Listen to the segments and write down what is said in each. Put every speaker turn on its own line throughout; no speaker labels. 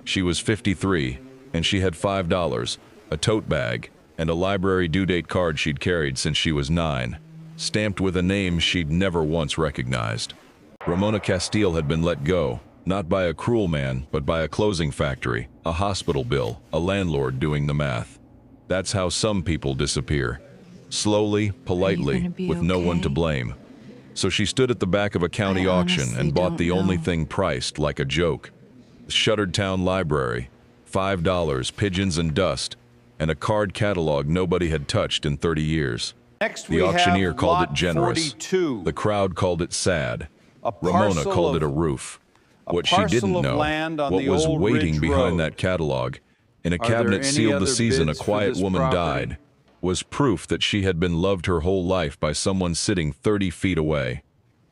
She was 53, and she had $5, a tote bag, and a library due date card she'd carried since she was 9, stamped with a name she'd never once recognized. Ramona Castile had been let go, not by a cruel man, but by a closing factory, a hospital bill, a landlord doing the math. That's how some people disappear. Slowly, politely, with no one to blame. So she stood at the back of a county auction and bought the only thing priced like a joke. The shuttered town library, $5, pigeons and dust, and a card catalog nobody had touched in 30 years.
Next,
the auctioneer called it generous.
42.
The crowd called it sad. Ramona called it a roof. What she didn't know, what was waiting behind that catalog, in a cabinet sealed the season a quiet woman died, was proof that she had been loved her whole life by someone sitting 30 feet away.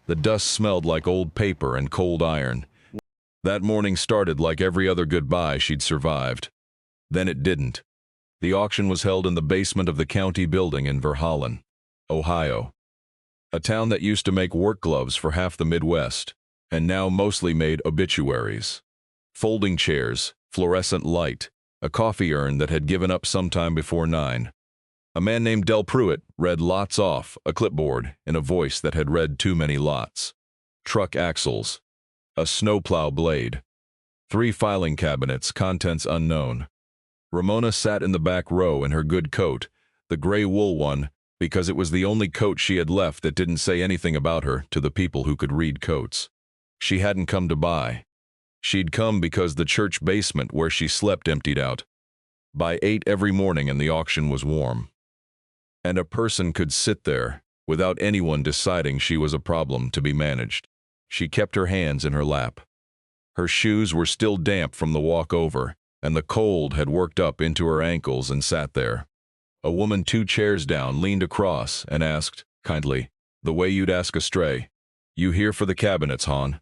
The dust smelled like old paper and cold iron. That morning started like every other goodbye she'd survived. Then it didn't. The auction was held in the basement of the county building in Verhallen, Ohio. A town that used to make work gloves for half the Midwest, and now mostly made obituaries. Folding chairs, fluorescent light, a coffee urn that had given up sometime before 9. A man named Del Pruitt read lots off a clipboard in a voice that had read too many lots. Truck axles, a snowplow blade, 3 filing cabinets, contents unknown. Ramona sat in the back row in her good coat, the gray wool one, because it was the only coat she had left that didn't say anything about her to the people who could read coats. She hadn't come to buy. She'd come because the church basement where she slept emptied out. By 8 every morning and the auction was warm. And a person could sit there, without anyone deciding she was a problem to be managed. She kept her hands in her lap. Her shoes were still damp from the walk over, and the cold had worked up into her ankles and sat there. A woman 2 chairs down leaned across and asked, kindly, the way you'd ask a stray, "You here for the cabinets, hon?"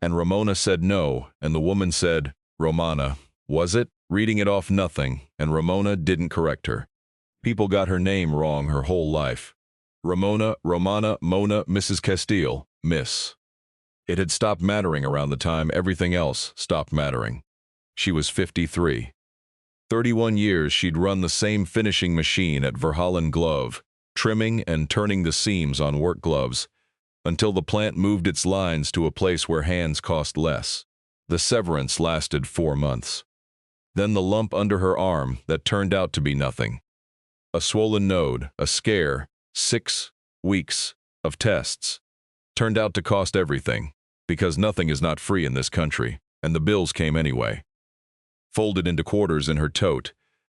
And Ramona said no, and the woman said, "Romana, was it?" Reading it off nothing, and Ramona didn't correct her. People got her name wrong her whole life. Ramona, Romana, Mona, Mrs. Castile, Miss. It had stopped mattering around the time everything else stopped mattering. She was 53. 31 years she'd run the same finishing machine at Verhallen Glove, trimming and turning the seams on work gloves, until the plant moved its lines to a place where hands cost less. The severance lasted 4 months. Then the lump under her arm that turned out to be nothing. A swollen node, a scare, 6 weeks of tests, turned out to cost everything, because nothing is not free in this country, and the bills came anyway. Folded into quarters in her tote,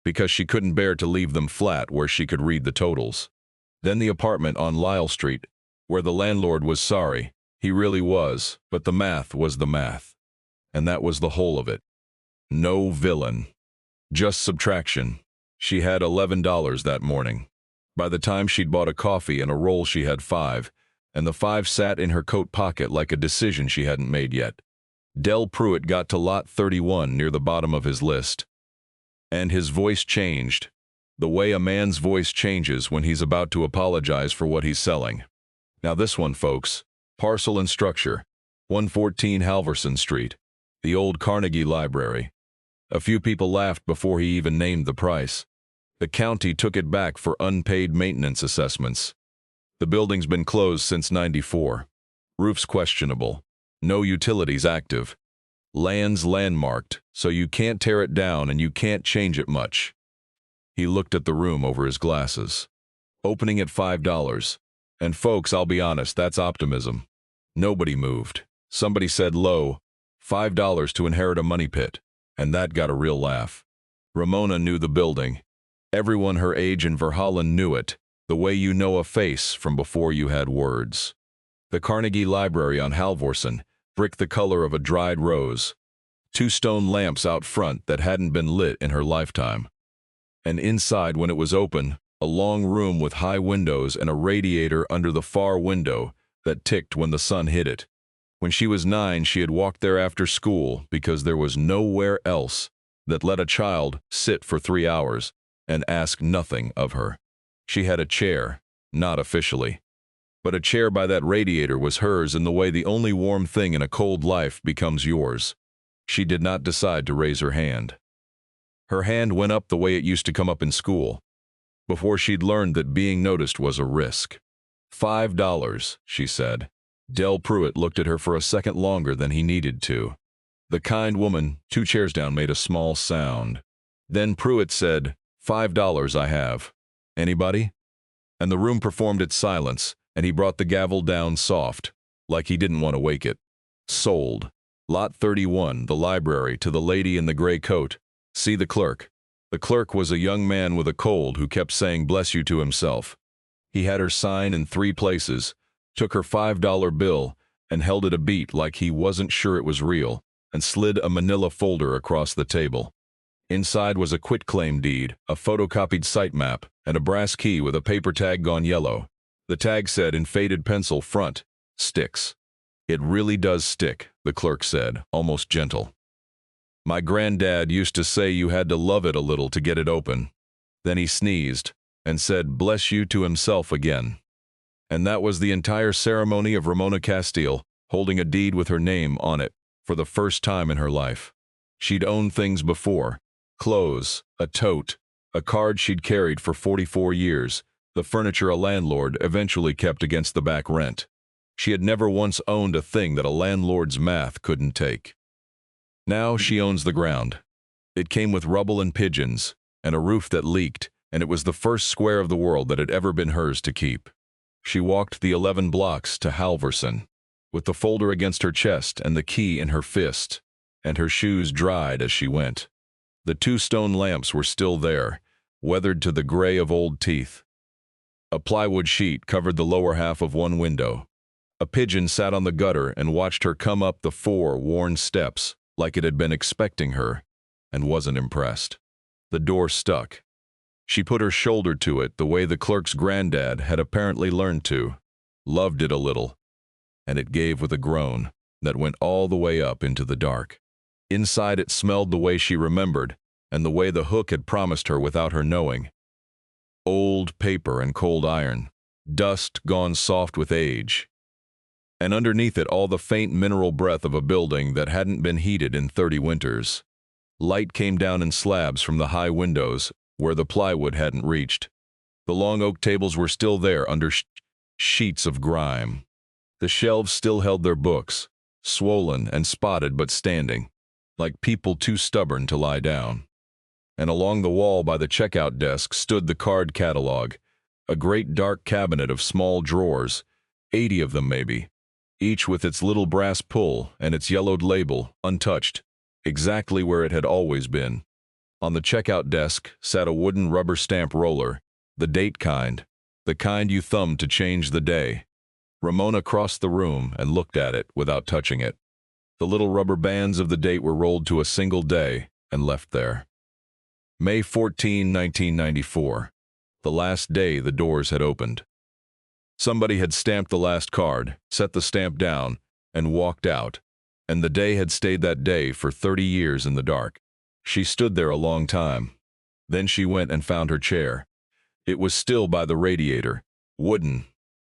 because she couldn't bear to leave them flat where she could read the totals. Then the apartment on Lyle Street, where the landlord was sorry, he really was, but the math was the math. And that was the whole of it. No villain. Just subtraction. She had $11 that morning. By the time she'd bought a coffee and a roll she had 5, and the 5 sat in her coat pocket like a decision she hadn't made yet. Del Pruitt got to lot 31 near the bottom of his list. And his voice changed, the way a man's voice changes when he's about to apologize for what he's selling. Now this one, folks, Parcel and Structure, 114 Halverson Street, the old Carnegie Library. A few people laughed before he even named the price. The county took it back for unpaid maintenance assessments. The building's been closed since '94. Roof's questionable. No utilities active. Land's landmarked, so you can't tear it down and you can't change it much. He looked at the room over his glasses. Opening at $5. And folks, I'll be honest, that's optimism. Nobody moved. Somebody said low, $5 to inherit a money pit. And that got a real laugh. Ramona knew the building. Everyone her age in Verhallen knew it, the way you know a face from before you had words. The Carnegie Library on Halvorsen, brick the color of a dried rose. 2 stone lamps out front that hadn't been lit in her lifetime. And inside, when it was open, a long room with high windows and a radiator under the far window that ticked when the sun hit it. When she was 9, she had walked there after school because there was nowhere else that let a child sit for 3 hours and ask nothing of her. She had a chair, not officially, but a chair by that radiator was hers in the way the only warm thing in a cold life becomes yours. She did not decide to raise her hand. Her hand went up the way it used to come up in school, before she'd learned that being noticed was a risk. $5, she said. Del Pruitt looked at her for a second longer than he needed to. The kind woman, 2 chairs down, made a small sound. Then Pruitt said, $5 I have. Anybody? And the room performed its silence, and he brought the gavel down soft, like he didn't want to wake it. Sold. Lot 31, the library, to the lady in the gray coat. See the clerk. The clerk was a young man with a cold who kept saying bless you to himself. He had her sign in 3 places, took her $5 bill, and held it a beat like he wasn't sure it was real, and slid a manila folder across the table. Inside was a quitclaim deed, a photocopied site map, and a brass key with a paper tag gone yellow. The tag said in faded pencil front, "Sticks." "It really does stick," the clerk said, almost gentle. "My granddad used to say you had to love it a little to get it open." Then he sneezed and said bless you to himself again. And that was the entire ceremony of Ramona Castile holding a deed with her name on it for the first time in her life. She'd owned things before: clothes, a tote, a card she'd carried for 44 years, the furniture a landlord eventually kept against the back rent. She had never once owned a thing that a landlord's math couldn't take. Now she owns the ground. It came with rubble and pigeons, and a roof that leaked, and it was the first square of the world that had ever been hers to keep. She walked the 11 blocks to Halverson, with the folder against her chest and the key in her fist, and her shoes dried as she went. The 2 stone lamps were still there, weathered to the gray of old teeth. A plywood sheet covered the lower half of one window. A pigeon sat on the gutter and watched her come up the 4 worn steps like it had been expecting her, and wasn't impressed. The door stuck. She put her shoulder to it the way the clerk's granddad had apparently learned to, loved it a little, and it gave with a groan that went all the way up into the dark. Inside it smelled the way she remembered, and the way the hook had promised her without her knowing. Old paper and cold iron, dust gone soft with age, and underneath it all the faint mineral breath of a building that hadn't been heated in 30 winters. Light came down in slabs from the high windows where the plywood hadn't reached. The long oak tables were still there under sheets of grime. The shelves still held their books, swollen and spotted but standing, like people too stubborn to lie down. And along the wall by the checkout desk stood the card catalog, a great dark cabinet of small drawers, 80 of them maybe, each with its little brass pull and its yellowed label, untouched, exactly where it had always been. On the checkout desk sat a wooden rubber stamp roller, the date kind, the kind you thumbed to change the day. Ramona crossed the room and looked at it without touching it. The little rubber bands of the date were rolled to a single day and left there. May 14, 1994, the last day the doors had opened. Somebody had stamped the last card, set the stamp down, and walked out, and the day had stayed that day for 30 years in the dark. She stood there a long time. Then she went and found her chair. It was still by the radiator, wooden,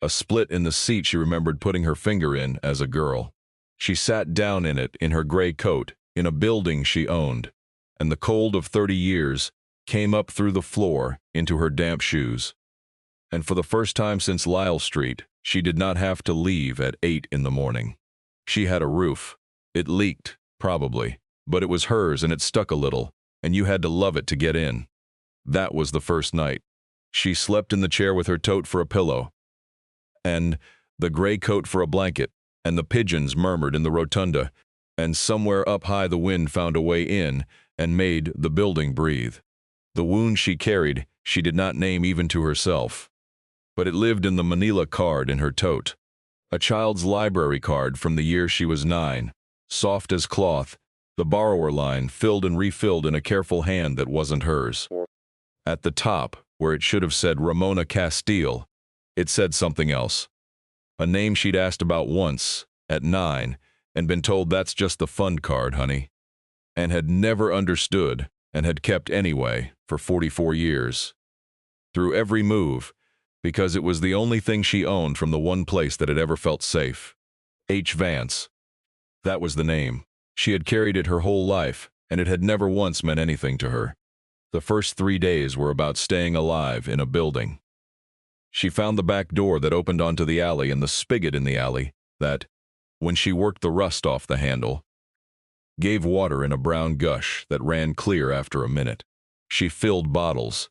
a split in the seat she remembered putting her finger in as a girl. She sat down in it in her gray coat, in a building she owned, and the cold of 30 years came up through the floor into her damp shoes. And for the first time since Lyle Street, she did not have to leave at 8 in the morning. She had a roof. It leaked, probably, but it was hers and it stuck a little, and you had to love it to get in. That was the first night. She slept in the chair with her tote for a pillow, and the gray coat for a blanket, and the pigeons murmured in the rotunda, and somewhere up high the wind found a way in and made the building breathe. The wound she carried she did not name even to herself, but it lived in the manila card in her tote, a child's library card from the year she was 9, soft as cloth, the borrower line filled and refilled in a careful hand that wasn't hers. At the top, where it should have said Ramona Castile, it said something else, a name she'd asked about once, at 9, and been told that's just the fund card, honey, and had never understood and had kept anyway for 44 years. Through every move, because it was the only thing she owned from the one place that had ever felt safe. H. Vance. That was the name. She had carried it her whole life, and it had never once meant anything to her. The first 3 days were about staying alive in a building. She found the back door that opened onto the alley and the spigot in the alley that, when she worked the rust off the handle, gave water in a brown gush that ran clear after a minute. She filled bottles.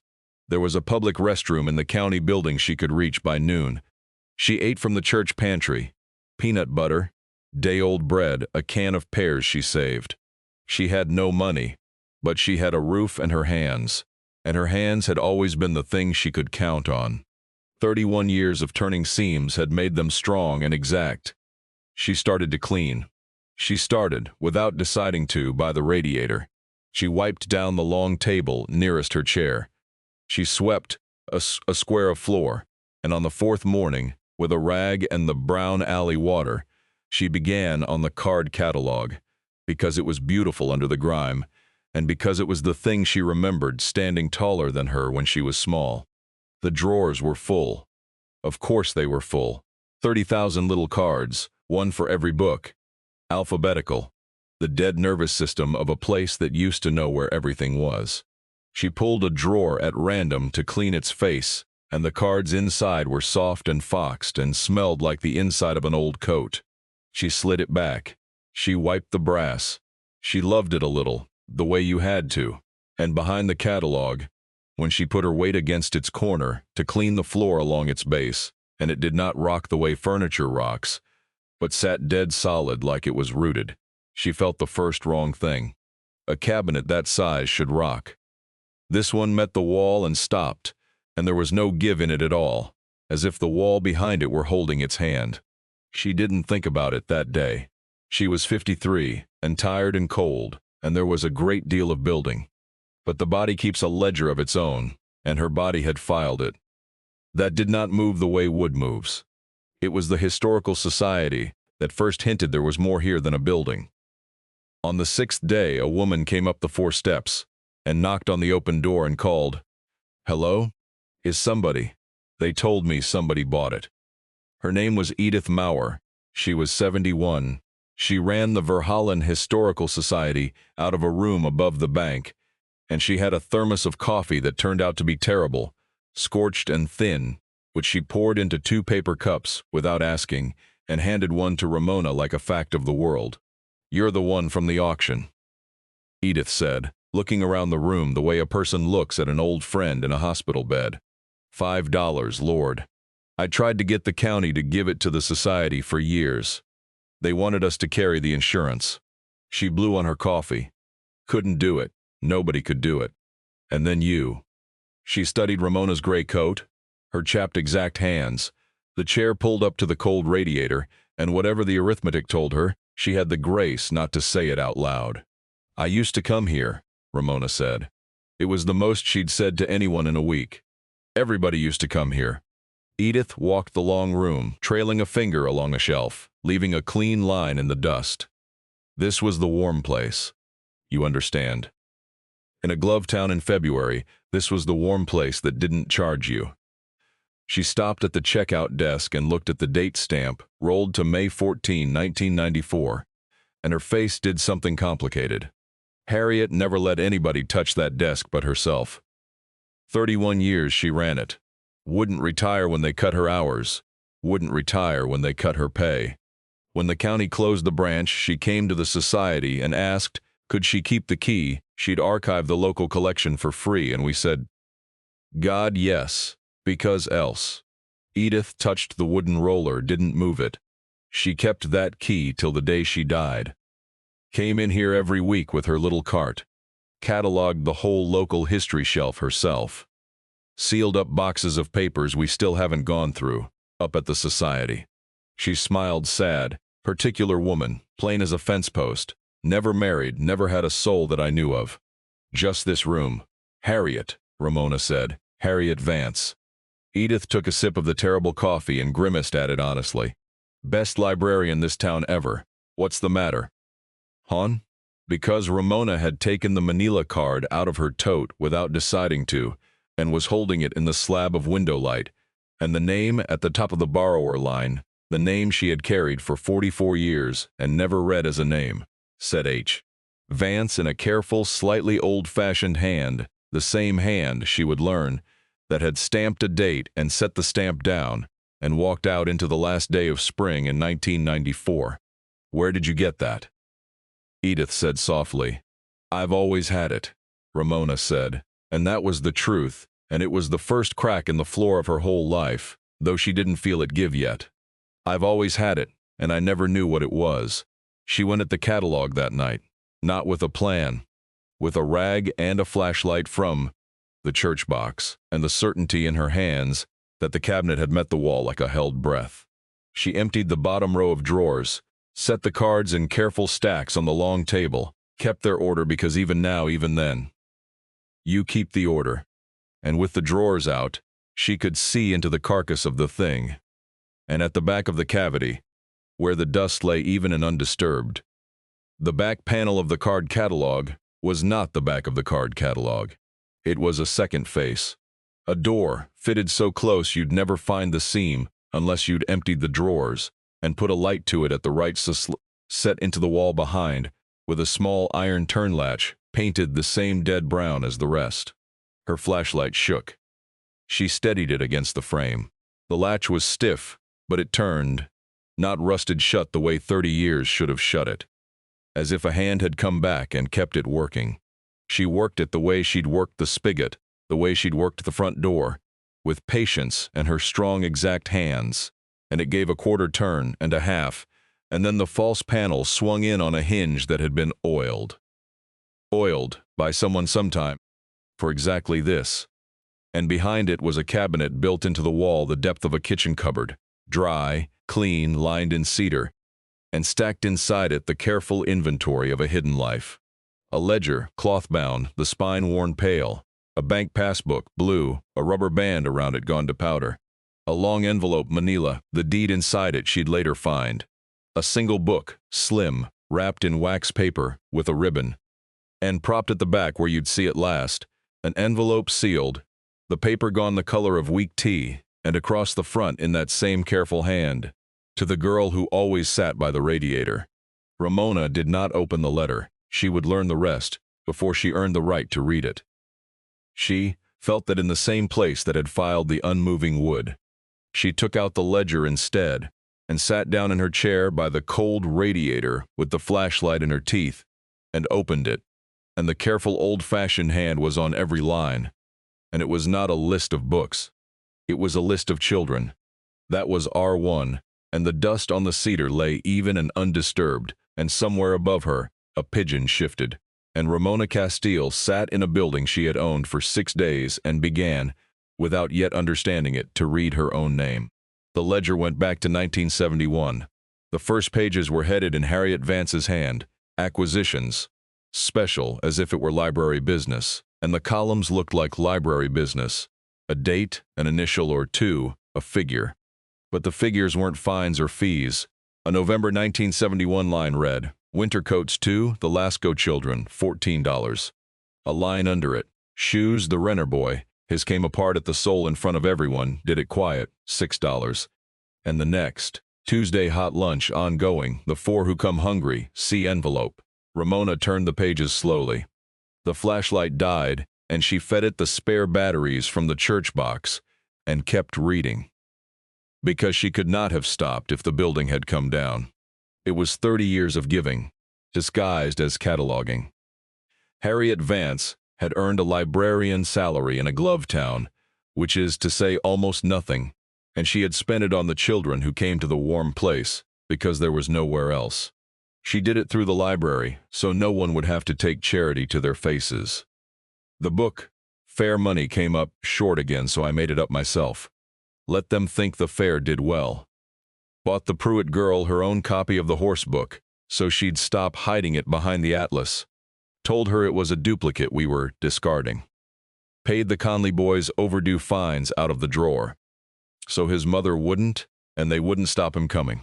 There was a public restroom in the county building she could reach by noon. She ate from the church pantry, peanut butter, day-old bread, a can of pears she saved. She had no money, but she had a roof and her hands had always been the thing she could count on. 31 years of turning seams had made them strong and exact. She started to clean. She started, without deciding to, by the radiator. She wiped down the long table nearest her chair. She swept a square of floor, and on the 4th morning, with a rag and the brown alley water, she began on the card catalog, because it was beautiful under the grime, and because it was the thing she remembered standing taller than her when she was small. The drawers were full. Of course they were full. 30,000 little cards, one for every book. Alphabetical. The dead nervous system of a place that used to know where everything was. She pulled a drawer at random to clean its face, and the cards inside were soft and foxed and smelled like the inside of an old coat. She slid it back. She wiped the brass. She loved it a little, the way you had to. And behind the catalog, when she put her weight against its corner to clean the floor along its base, and it did not rock the way furniture rocks, but sat dead solid like it was rooted, she felt the first wrong thing. A cabinet that size should rock. This one met the wall and stopped, and there was no give in it at all, as if the wall behind it were holding its hand. She didn't think about it that day. She was 53, and tired and cold, and there was a great deal of building. But the body keeps a ledger of its own, and her body had filed it. That did not move the way wood moves. It was the Historical Society that first hinted there was more here than a building. On the 6th day, a woman came up the 4 steps, and knocked on the open door and called, "Hello? Is somebody?" They told me somebody bought it. Her name was Edith Maurer. She was 71. She ran the Verhallen Historical Society out of a room above the bank, and she had a thermos of coffee that turned out to be terrible, scorched and thin, which she poured into 2 paper cups without asking, and handed one to Ramona like a fact of the world. "You're the one from the auction," Edith said, looking around the room the way a person looks at an old friend in a hospital bed. $5, Lord. I tried to get the county to give it to the society for years. They wanted us to carry the insurance. She blew on her coffee. Couldn't do it. Nobody could do it. And then you. She studied Ramona's gray coat, her chapped exact hands, the chair pulled up to the cold radiator, and whatever the arithmetic told her, she had the grace not to say it out loud. "I used to come here," Ramona said. It was the most she'd said to anyone in a week. Everybody used to come here. Edith walked the long room, trailing a finger along a shelf, leaving a clean line in the dust. This was the warm place. You understand. In a glove town in February, this was the warm place that didn't charge you. She stopped at the checkout desk and looked at the date stamp, rolled to May 14, 1994, and her face did something complicated. Harriet never let anybody touch that desk but herself. 31 years she ran it. Wouldn't retire when they cut her hours. Wouldn't retire when they cut her pay. When the county closed the branch, she came to the society and asked, could she keep the key? She'd archive the local collection for free, and we said, God, yes, because else. Edith touched the wooden roller, didn't move it. She kept that key till the day she died. Came in here every week with her little cart. Cataloged the whole local history shelf herself. Sealed up boxes of papers we still haven't gone through, up at the society. She smiled sad, particular woman, plain as a fence post, never married, never had a soul that I knew of. Just this room. Harriet, Ramona said, Harriet Vance. Edith took a sip of the terrible coffee and grimaced at it honestly. Best librarian this town ever. What's the matter? Hon? Because Ramona had taken the Manila card out of her tote without deciding to, and was holding it in the slab of window light, and the name at the top of the borrower line, the name she had carried for 44 years and never read as a name. said H. Vance in a careful, slightly old-fashioned hand, the same hand, she would learn, that had stamped a date and set the stamp down, and walked out into the last day of spring in 1994. Where did you get that? Edith said softly. I've always had it, Ramona said, and that was the truth, and it was the first crack in the floor of her whole life, though she didn't feel it give yet. I've always had it, and I never knew what it was. She went at the catalog that night, not with a plan, with a rag and a flashlight from the church box, and the certainty in her hands that the cabinet had met the wall like a held breath. She emptied the bottom row of drawers, set the cards in careful stacks on the long table, kept their order because even now, even then, you keep the order. And with the drawers out, she could see into the carcass of the thing. And at the back of the cavity, where the dust lay even and undisturbed, the back panel of the card catalog was not the back of the card catalog. It was a second face. A door, fitted so close you'd never find the seam unless you'd emptied the drawers, and put a light to it at the right set into the wall behind, with a small iron turn latch painted the same dead brown as the rest. Her flashlight shook. She steadied it against the frame. The latch was stiff, but it turned, not rusted shut the way 30 years should have shut it. As if a hand had come back and kept it working. She worked it the way she'd worked the spigot, the way she'd worked the front door, with patience and her strong exact hands, and it gave a quarter turn and a half, and then the false panel swung in on a hinge that had been oiled. Oiled by someone sometime, for exactly this. And behind it was a cabinet built into the wall the depth of a kitchen cupboard, dry, clean, lined in cedar, and stacked inside it the careful inventory of a hidden life. A ledger, cloth-bound, the spine worn pale, a bank passbook, blue, a rubber band around it gone to powder, a long envelope manila, the deed inside it she'd later find, a single book, slim, wrapped in wax paper, with a ribbon, and propped at the back where you'd see it last, an envelope sealed, the paper gone the color of weak tea, and across the front in that same careful hand, to the girl who always sat by the radiator. Ramona did not open the letter. She would learn the rest before she earned the right to read it. She felt that in the same place that had filed the unmoving wood. She took out the ledger instead and sat down in her chair by the cold radiator with the flashlight in her teeth and opened it, and the careful old-fashioned hand was on every line. And it was not a list of books. It was a list of children. That was R1, and the dust on the cedar lay even and undisturbed, and somewhere above her, a pigeon shifted, and Ramona Castile sat in a building she had owned for 6 days and began, without yet understanding it, to read her own name. The ledger went back to 1971. The first pages were headed in Harriet Vance's hand, Acquisitions, Special, as if it were library business, and the columns looked like library business, a date, an initial or two, a figure. But the figures weren't fines or fees. A November 1971 line read, Winter coats 2, the Lasco children, $14. A line under it, Shoes, the Renner boy, his came apart at the sole in front of everyone, did it quiet, $6. And the next, Tuesday hot lunch ongoing, the 4 who come hungry, see envelope. Ramona turned the pages slowly. The flashlight died, and she fed it the spare batteries from the church box, and kept reading. Because she could not have stopped if the building had come down. It was 30 years of giving, disguised as cataloging. Harriet Vance had earned a librarian salary in a glove town, which is to say almost nothing, and she had spent it on the children who came to the warm place, because there was nowhere else. She did it through the library, so no one would have to take charity to their faces. The book, Fair Money, came up short again, so I made it up myself. Let them think the fair did well. Bought the Pruitt girl her own copy of the horse book, so she'd stop hiding it behind the atlas. Told her it was a duplicate we were discarding. Paid the Conley boys overdue fines out of the drawer. So his mother wouldn't, and they wouldn't stop him coming.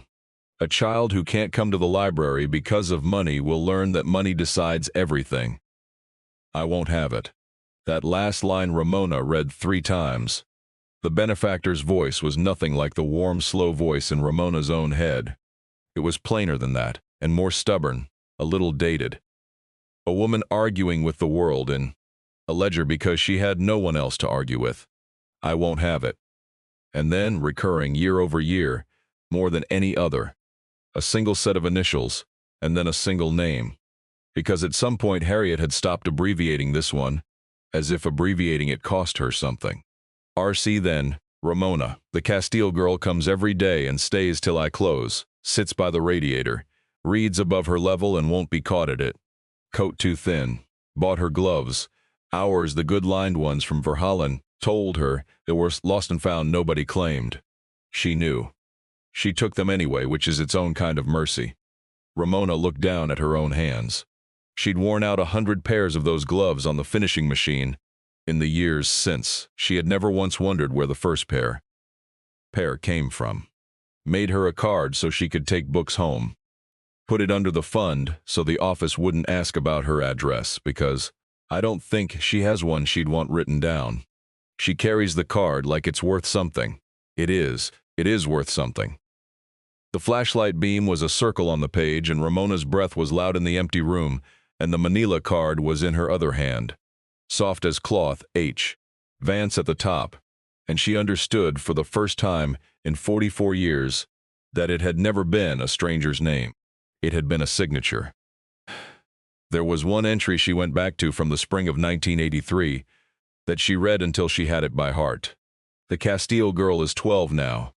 A child who can't come to the library because of money will learn that money decides everything. I won't have it. That last line Ramona read 3 times. The benefactor's voice was nothing like the warm, slow voice in Ramona's own head. It was plainer than that, and more stubborn, a little dated. A woman arguing with the world in a ledger because she had no one else to argue with. I won't have it. And then, recurring year over year, more than any other, a single set of initials, and then a single name. Because at some point Harriet had stopped abbreviating this one, as if abbreviating it cost her something. RC then, Ramona, the Castile girl, comes every day and stays till I close, sits by the radiator, reads above her level and won't be caught at it. Coat too thin. Bought her gloves. Ours, the good lined ones from Verhallen, told her they were lost and found, nobody claimed. She knew. She took them anyway, which is its own kind of mercy. Ramona looked down at her own hands. She'd worn out 100 pairs of those gloves on the finishing machine. In the years since, she had never once wondered where the first pair came from. Made her a card so she could take books home. Put it under the fund so the office wouldn't ask about her address, because I don't think she has one she'd want written down. She carries the card like it's worth something. It is worth something. The flashlight beam was a circle on the page, and Ramona's breath was loud in the empty room, and the manila card was in her other hand. Soft as cloth, H. Vance at the top, and she understood for the first time in 44 years that it had never been a stranger's name. It had been a signature. There was one entry she went back to from the spring of 1983 that she read until she had it by heart. The Castile girl is 12 now,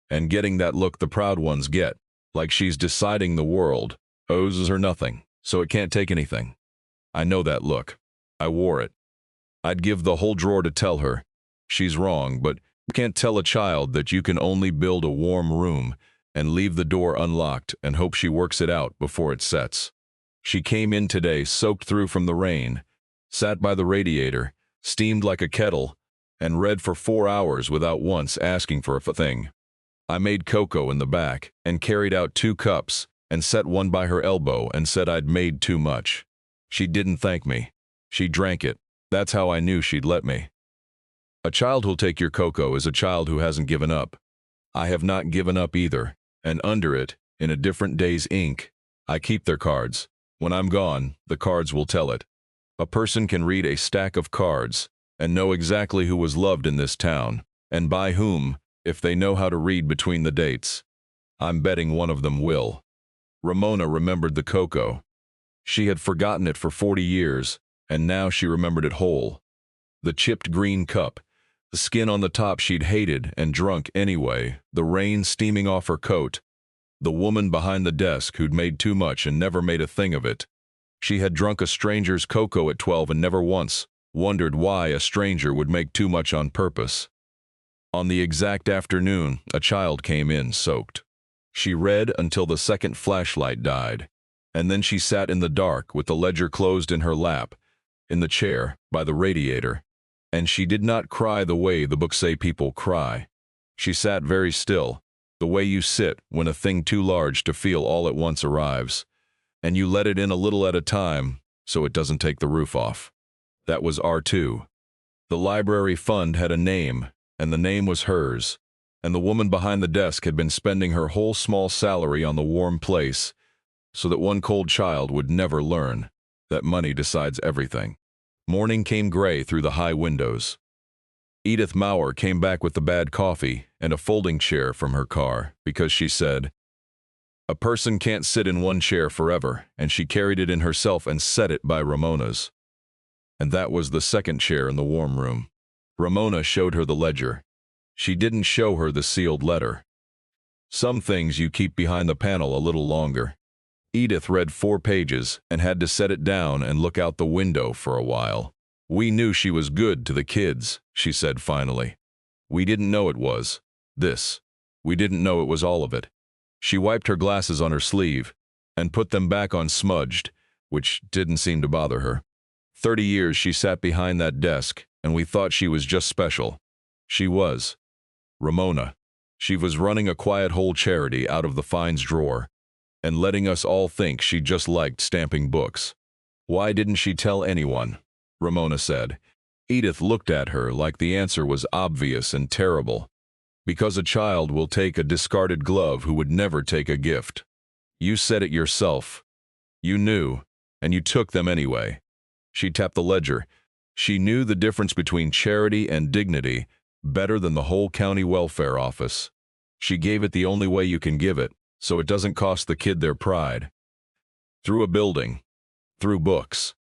and getting that look the proud ones get, like she's deciding the world, owes her nothing, so it can't take anything. I know that look. I wore it. I'd give the whole drawer to tell her. She's wrong, but you can't tell a child that you can only build a warm room and leave the door unlocked and hope she works it out before it sets. She came in today soaked through from the rain, sat by the radiator, steamed like a kettle, and read for 4 hours without once asking for a thing. I made cocoa in the back and carried out 2 cups and set one by her elbow and said I'd made too much. She didn't thank me. She drank it. That's how I knew she'd let me. A child who'll take your cocoa is a child who hasn't given up. I have not given up either, and under it, in a different day's ink, I keep their cards. When I'm gone, the cards will tell it. A person can read a stack of cards and know exactly who was loved in this town, and by whom, if they know how to read between the dates. I'm betting one of them will. Ramona remembered the cocoa. She had forgotten it for 40 years, and now she remembered it whole. The chipped green cup, the skin on the top she'd hated and drunk anyway, the rain steaming off her coat, the woman behind the desk who'd made too much and never made a thing of it. She had drunk a stranger's cocoa at 12 and never once wondered why a stranger would make too much on purpose. On the exact afternoon, a child came in soaked. She read until the second flashlight died, and then she sat in the dark with the ledger closed in her lap, in the chair, by the radiator, and she did not cry the way the books say people cry. She sat very still, the way you sit when a thing too large to feel all at once arrives, and you let it in a little at a time so it doesn't take the roof off. That was R2. The library fund had a name, and the name was hers, and the woman behind the desk had been spending her whole small salary on the warm place so that one cold child would never learn that money decides everything. Morning came gray through the high windows. Edith Maurer came back with the bad coffee and a folding chair from her car because she said, "A person can't sit in one chair forever," and she carried it in herself and set it by Ramona's. And that was the second chair in the warm room. Ramona showed her the ledger. She didn't show her the sealed letter. Some things you keep behind the panel a little longer. Edith read 4 pages and had to set it down and look out the window for a while. "We knew she was good to the kids," she said finally. "We didn't know it was this. We didn't know it was all of it." She wiped her glasses on her sleeve and put them back on smudged, which didn't seem to bother her. 30 years she sat behind that desk, and we thought she was just special. She was. Ramona. She was running a quiet hole charity out of the fines drawer, and letting us all think she just liked stamping books. "Why didn't she tell anyone?" Ramona said. Edith looked at her like the answer was obvious and terrible. "Because a child will take a discarded glove who would never take a gift." "You said it yourself." You knew, and you took them anyway. She tapped the ledger. She knew the difference between charity and dignity better than the whole county welfare office. She gave it the only way you can give it, so it doesn't cost the kid their pride. Through a building, through books.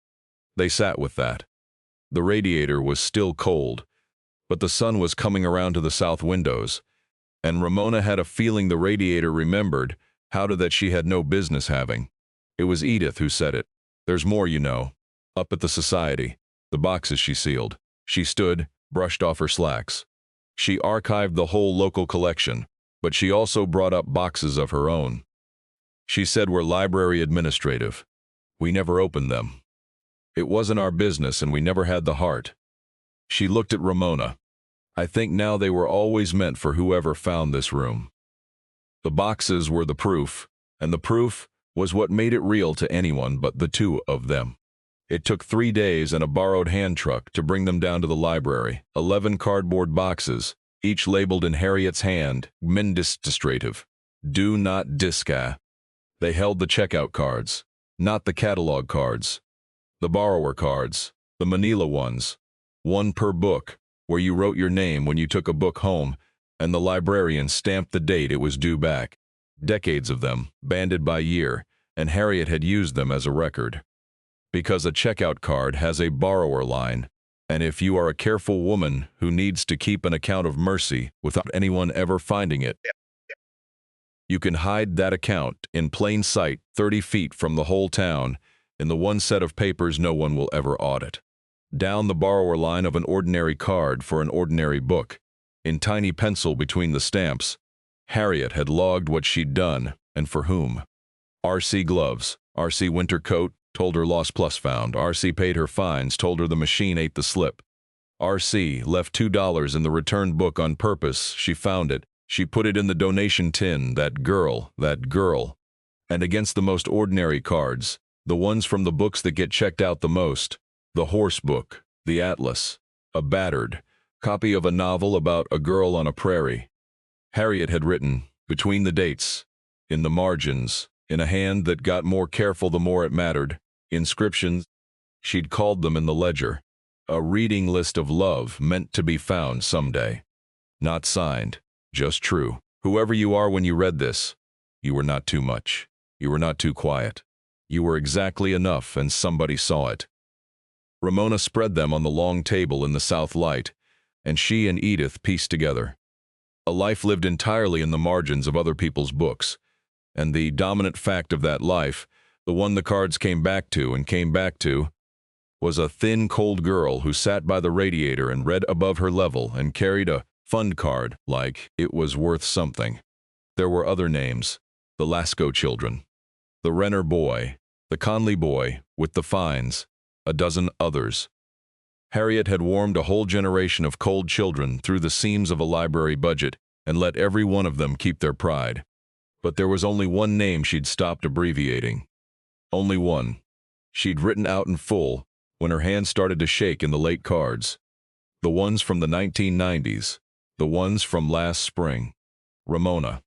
They sat with that. The radiator was still cold, but the sun was coming around to the south windows, and Ramona had a feeling the radiator remembered how that she had no business having. It was Edith who said it. There's more, you know. Up at the society, the boxes she sealed. She stood, brushed off her slacks. She archived the whole local collection, but she also brought up boxes of her own. She said we're library administrative. We never opened them. It wasn't our business and we never had the heart. She looked at Ramona. I think now they were always meant for whoever found this room. The boxes were the proof, and the proof was what made it real to anyone but the two of them. It took 3 days and a borrowed hand truck to bring them down to the library. 11 cardboard boxes, each labeled in Harriet's hand, Administrative. Do not disca. They held the checkout cards, not the catalog cards. The borrower cards, the manila ones. 1 per book, where you wrote your name when you took a book home, and the librarian stamped the date it was due back. Decades of them, banded by year, and Harriet had used them as a record. Because a checkout card has a borrower line, and if you are a careful woman who needs to keep an account of mercy without anyone ever finding it, you can hide that account in plain sight 30 feet from the whole town in the one set of papers no one will ever audit. Down the borrower line of an ordinary card for an ordinary book, in tiny pencil between the stamps, Harriet had logged what she'd done and for whom. R.C. gloves, R.C. winter coat, told her lost plus found. R.C. paid her fines, told her the machine ate the slip. R.C. left $2 in the returned book on purpose. She found it. She put it in the donation tin. That girl. And against the most ordinary cards, the ones from the books that get checked out the most, the horse book, the atlas, a battered copy of a novel about a girl on a prairie. Harriet had written, between the dates, in the margins, in a hand that got more careful the more it mattered, inscriptions. She'd called them in the ledger. A reading list of love meant to be found someday. Not signed, just true. Whoever you are when you read this, you were not too much. You were not too quiet. You were exactly enough and somebody saw it. Ramona spread them on the long table in the south light, and she and Edith pieced together. A life lived entirely in the margins of other people's books, and the dominant fact of that life, the one the cards came back to, was a thin, cold girl who sat by the radiator and read above her level and carried a fund card like it was worth something. There were other names, the Lasco children, the Renner boy, the Conley boy with the fines, a dozen others. Harriet had warmed a whole generation of cold children through the seams of a library budget and let every one of them keep their pride. But there was only one name she'd stopped abbreviating. Only one. She'd written out in full when her hand started to shake in the late cards. The ones from the 1990s. The ones from last spring. Ramona.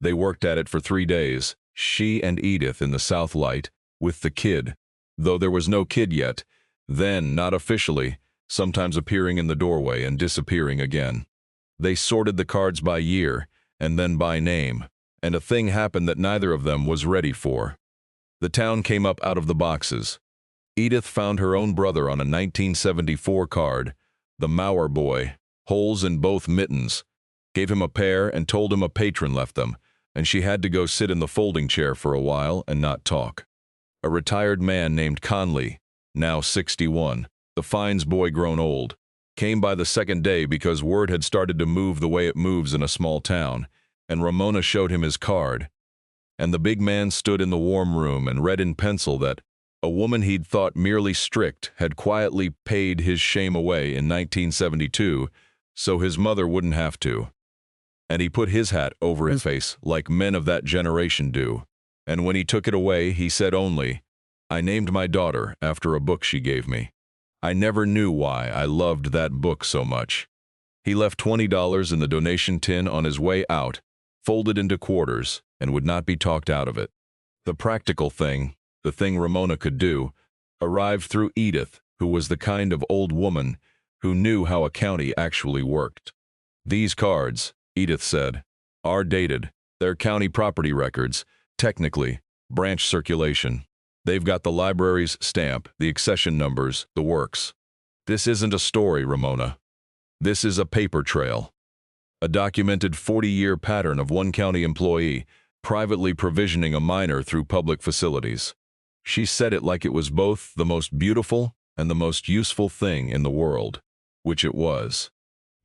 They worked at it for 3 days, she and Edith in the south light, with the kid. Though there was no kid yet, then, not officially, sometimes appearing in the doorway and disappearing again. They sorted the cards by year, and then by name, and a thing happened that neither of them was ready for. The town came up out of the boxes. Edith found her own brother on a 1974 card, the Mauer boy, holes in both mittens, gave him a pair and told him a patron left them, and she had to go sit in the folding chair for a while and not talk. A retired man named Conley, now 61, the fines boy grown old, came by the second day because word had started to move the way it moves in a small town, and Ramona showed him his card. And the big man stood in the warm room and read in pencil that a woman he'd thought merely strict had quietly paid his shame away in 1972, so his mother wouldn't have to. And he put his hat over his face like men of that generation do. And when he took it away, he said only, I named my daughter after a book she gave me. I never knew why I loved that book so much. He left $20 in the donation tin on his way out, folded into quarters, and would not be talked out of it. The practical thing the thing Ramona could do, arrived through Edith, who was the kind of old woman who knew how a county actually worked. "These cards," Edith said, "are dated. They're county property records, technically, branch circulation. They've got the library's stamp, the accession numbers, the works. This isn't a story, Ramona. This is a paper trail. A documented 40-year pattern of one county employee privately provisioning a minor through public facilities." She said it like it was both the most beautiful and the most useful thing in the world, which it was.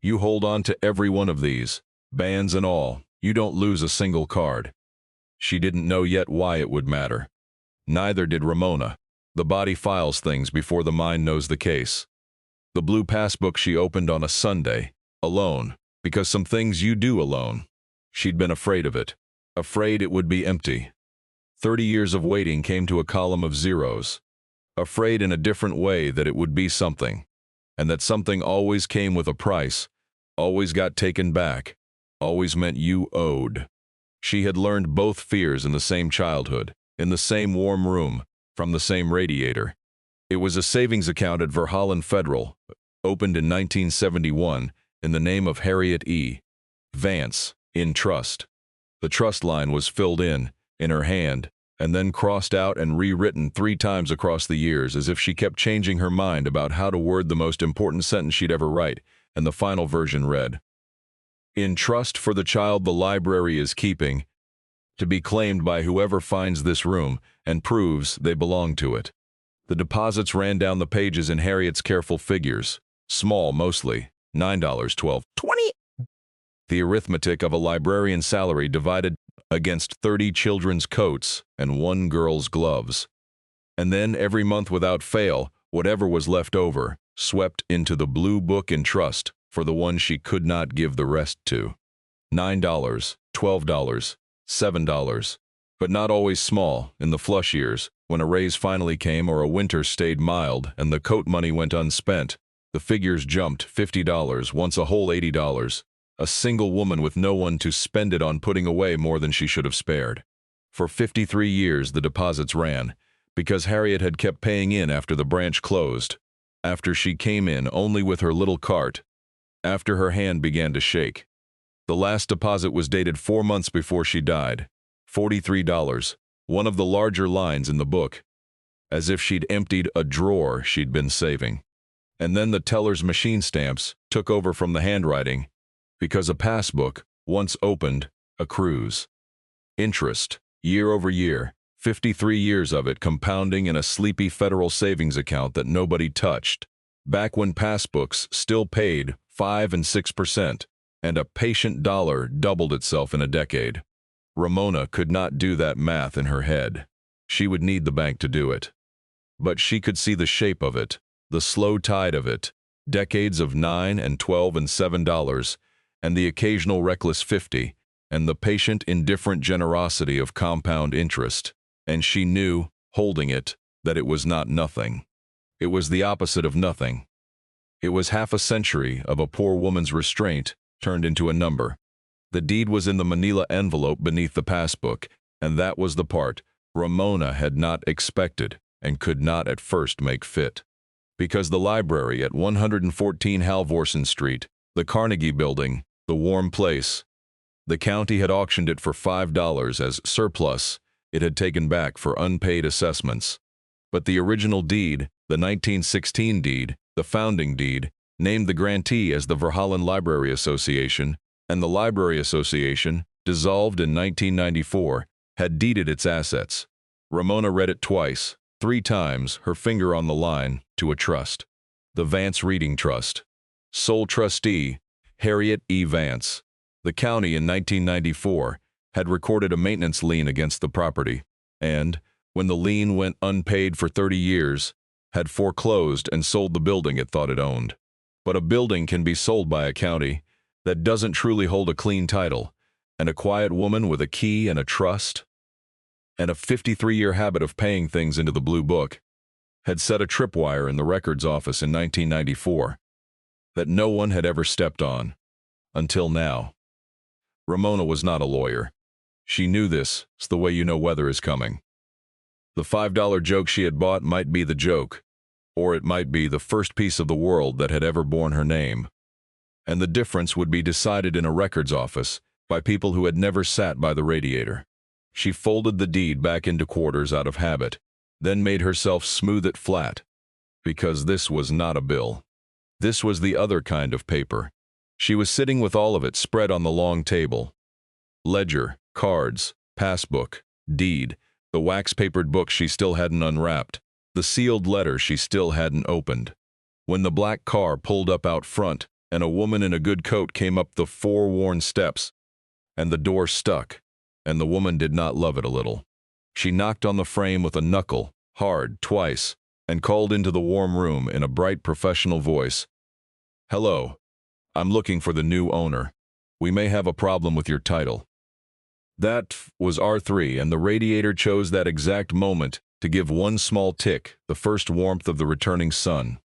"You hold on to every one of these, bands and all. You don't lose a single card." She didn't know yet why it would matter. Neither did Ramona. The body files things before the mind knows the case. The blue passbook she opened on a Sunday, alone, because some things you do alone. She'd been afraid of it, afraid it would be empty. 30 years of waiting came to a column of zeros. Afraid in a different way that it would be something, and that something always came with a price, always got taken back, always meant you owed. She had learned both fears in the same childhood, in the same warm room, from the same radiator. It was a savings account at Verhallen Federal, opened in 1971, in the name of Harriet E. Vance, in trust. The trust line was filled in her hand, and then crossed out and rewritten 3 times across the years, as if she kept changing her mind about how to word the most important sentence she'd ever write, and the final version read, "In trust for the child the library is keeping, to be claimed by whoever finds this room and proves they belong to it." The deposits ran down the pages in Harriet's careful figures, small mostly, $9, $12, $20. The arithmetic of a librarian's salary divided against 30 children's coats and 1 girl's gloves. And then every month without fail, whatever was left over, swept into the blue book in trust for the one she could not give the rest to. $9, $12, $7. But not always small, in the flush years, when a raise finally came or a winter stayed mild and the coat money went unspent, the figures jumped $50, once a whole $80. A single woman with no one to spend it on putting away more than she should have spared. For 53 years the deposits ran, because Harriet had kept paying in after the branch closed, after she came in only with her little cart, after her hand began to shake. The last deposit was dated 4 months before she died, $43, one of the larger lines in the book, as if she'd emptied a drawer she'd been saving. And then the teller's machine stamps took over from the handwriting, because a passbook, once opened, accrues. Interest, year over year, 53 years of it compounding in a sleepy federal savings account that nobody touched, back when passbooks still paid 5 and 6%, and a patient dollar doubled itself in a decade. Ramona could not do that math in her head. She would need the bank to do it. But she could see the shape of it, the slow tide of it, decades of $9 and $12 and $7, and the occasional reckless 50, and the patient indifferent generosity of compound interest. And she knew, holding it, that it was not nothing. It was the opposite of nothing. It was half a century of a poor woman's restraint turned into a number. The deed was in the manila envelope beneath the passbook, and that was the part Ramona had not expected and could not at first make fit. Because the library at 114 Halvorsen Street, the Carnegie Building, the warm place, the county had auctioned it for $5 as surplus it had taken back for unpaid assessments. But the original deed, the 1916 deed, the founding deed, named the grantee as the Verhallen Library Association, and the Library Association, dissolved in 1994, had deeded its assets. Ramona read it twice, 3 times, her finger on the line, to a trust. The Vance Reading Trust. Sole trustee, Harriet E. Vance. The county in 1994 had recorded a maintenance lien against the property, and, when the lien went unpaid for 30 years, had foreclosed and sold the building it thought it owned. But a building can be sold by a county that doesn't truly hold a clean title, and a quiet woman with a key and a trust, and a 53-year habit of paying things into the blue book, had set a tripwire in the records office in 1994 that no one had ever stepped on, until now. Ramona was not a lawyer. She knew this, it's the way you know weather is coming. The $5 joke she had bought might be the joke, or it might be the first piece of the world that had ever borne her name. And the difference would be decided in a records office by people who had never sat by the radiator. She folded the deed back into quarters out of habit, then made herself smooth it flat, because this was not a bill. This was the other kind of paper. She was sitting with all of it spread on the long table. Ledger, cards, passbook, deed, the wax-papered book she still hadn't unwrapped, the sealed letter she still hadn't opened. When the black car pulled up out front, and a woman in a good coat came up the four-worn steps, and the door stuck, and the woman did not love it a little. She knocked on the frame with a knuckle, hard, twice, and called into the warm room in a bright professional voice. "Hello. I'm looking for the new owner. We may have a problem with your title." That was R3, and the radiator chose that exact moment to give one small tick, the first warmth of the returning sun,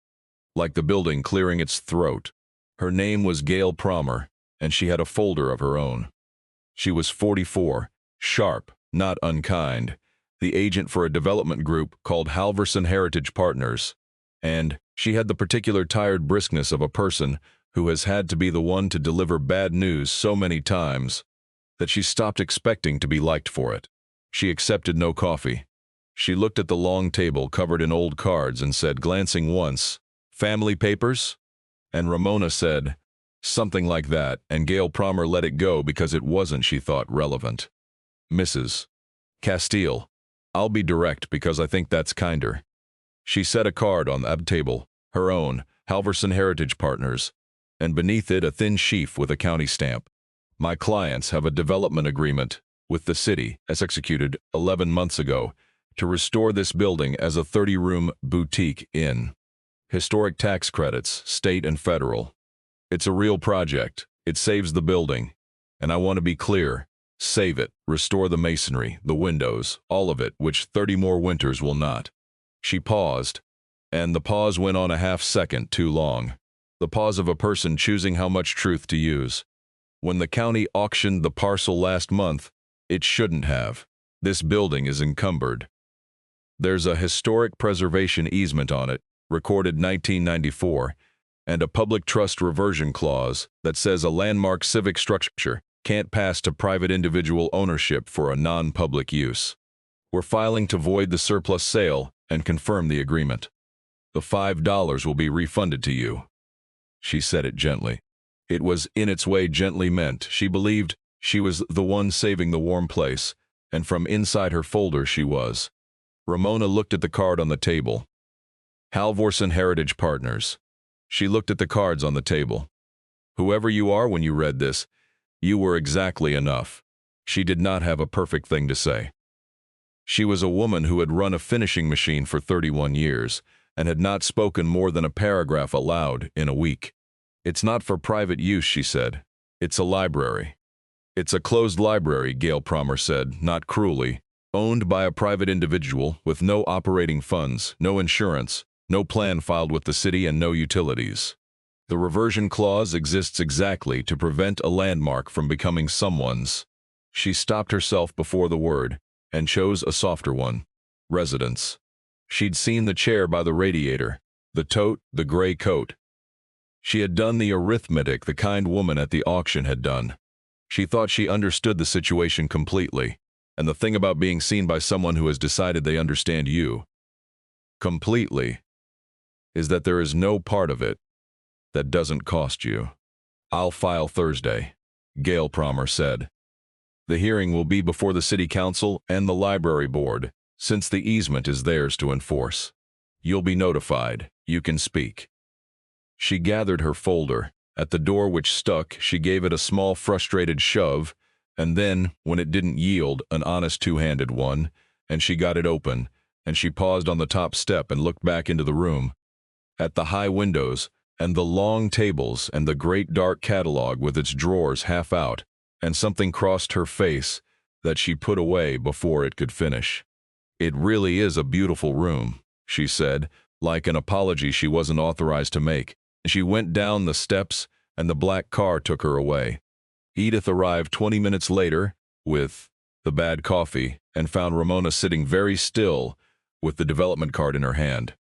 like the building clearing its throat. Her name was Gail Promer, and she had a folder of her own. She was 44, sharp, not unkind, the agent for a development group called Halverson Heritage Partners, and she had the particular tired briskness of a person who has had to be the one to deliver bad news so many times that she stopped expecting to be liked for it. She accepted no coffee. She looked at the long table covered in old cards and said, glancing once, "Family papers?" And Ramona said, something like that, and Gail Promer let it go because it wasn't, she thought, relevant. "Mrs. Castile. I'll be direct because I think that's kinder." She set a card on the table, her own, Halverson Heritage Partners, and beneath it a thin sheaf with a county stamp. "My clients have a development agreement with the city, as executed 11 months ago, to restore this building as a 30-room boutique inn. Historic tax credits, state and federal. It's a real project. It saves the building. And I want to be clear. Save it, restore the masonry, the windows, all of it, which 30 more winters will not." She paused, and the pause went on a half-second too long. The pause of a person choosing how much truth to use. When the county auctioned the parcel last month, it shouldn't have. This building is encumbered. There's a historic preservation easement on it, recorded 1994, and a public trust reversion clause that says a landmark civic structure can't pass to private individual ownership for a non-public use. We're filing to void the surplus sale and confirm the agreement. The $5 will be refunded to you." She said it gently. It was in its way gently meant. She believed she was the one saving the warm place, and from inside her folder she was. Ramona looked at the card on the table. Halverson Heritage Partners. She looked at the cards on the table. Whoever you are when you read this, you were exactly enough. She did not have a perfect thing to say. She was a woman who had run a finishing machine for 31 years and had not spoken more than a paragraph aloud in a week. "It's not for private use," she said. "It's a library." "It's a closed library," Gail Promer said, not cruelly, "owned by a private individual with no operating funds, no insurance, no plan filed with the city, and no utilities. The reversion clause exists exactly to prevent a landmark from becoming someone's." She stopped herself before the word and chose a softer one. "Residence." She'd seen the chair by the radiator, the tote, the gray coat. She had done the arithmetic the kind woman at the auction had done. She thought she understood the situation completely, and the thing about being seen by someone who has decided they understand you completely is that there is no part of it that doesn't cost you. "I'll file Thursday," Gail Promer said. "The hearing will be before the city council and the library board, since the easement is theirs to enforce. You'll be notified. You can speak." She gathered her folder. At the door which stuck, she gave it a small frustrated shove, and then, when it didn't yield, an honest two-handed one, and she got it open, and she paused on the top step and looked back into the room. At the high windows, and the long tables, and the great dark catalog with its drawers half out, and something crossed her face that she put away before it could finish. "It really is a beautiful room," she said, like an apology she wasn't authorized to make. She went down the steps, and the black car took her away. Edith arrived 20 minutes later with the bad coffee, and found Ramona sitting very still with the development card in her hand.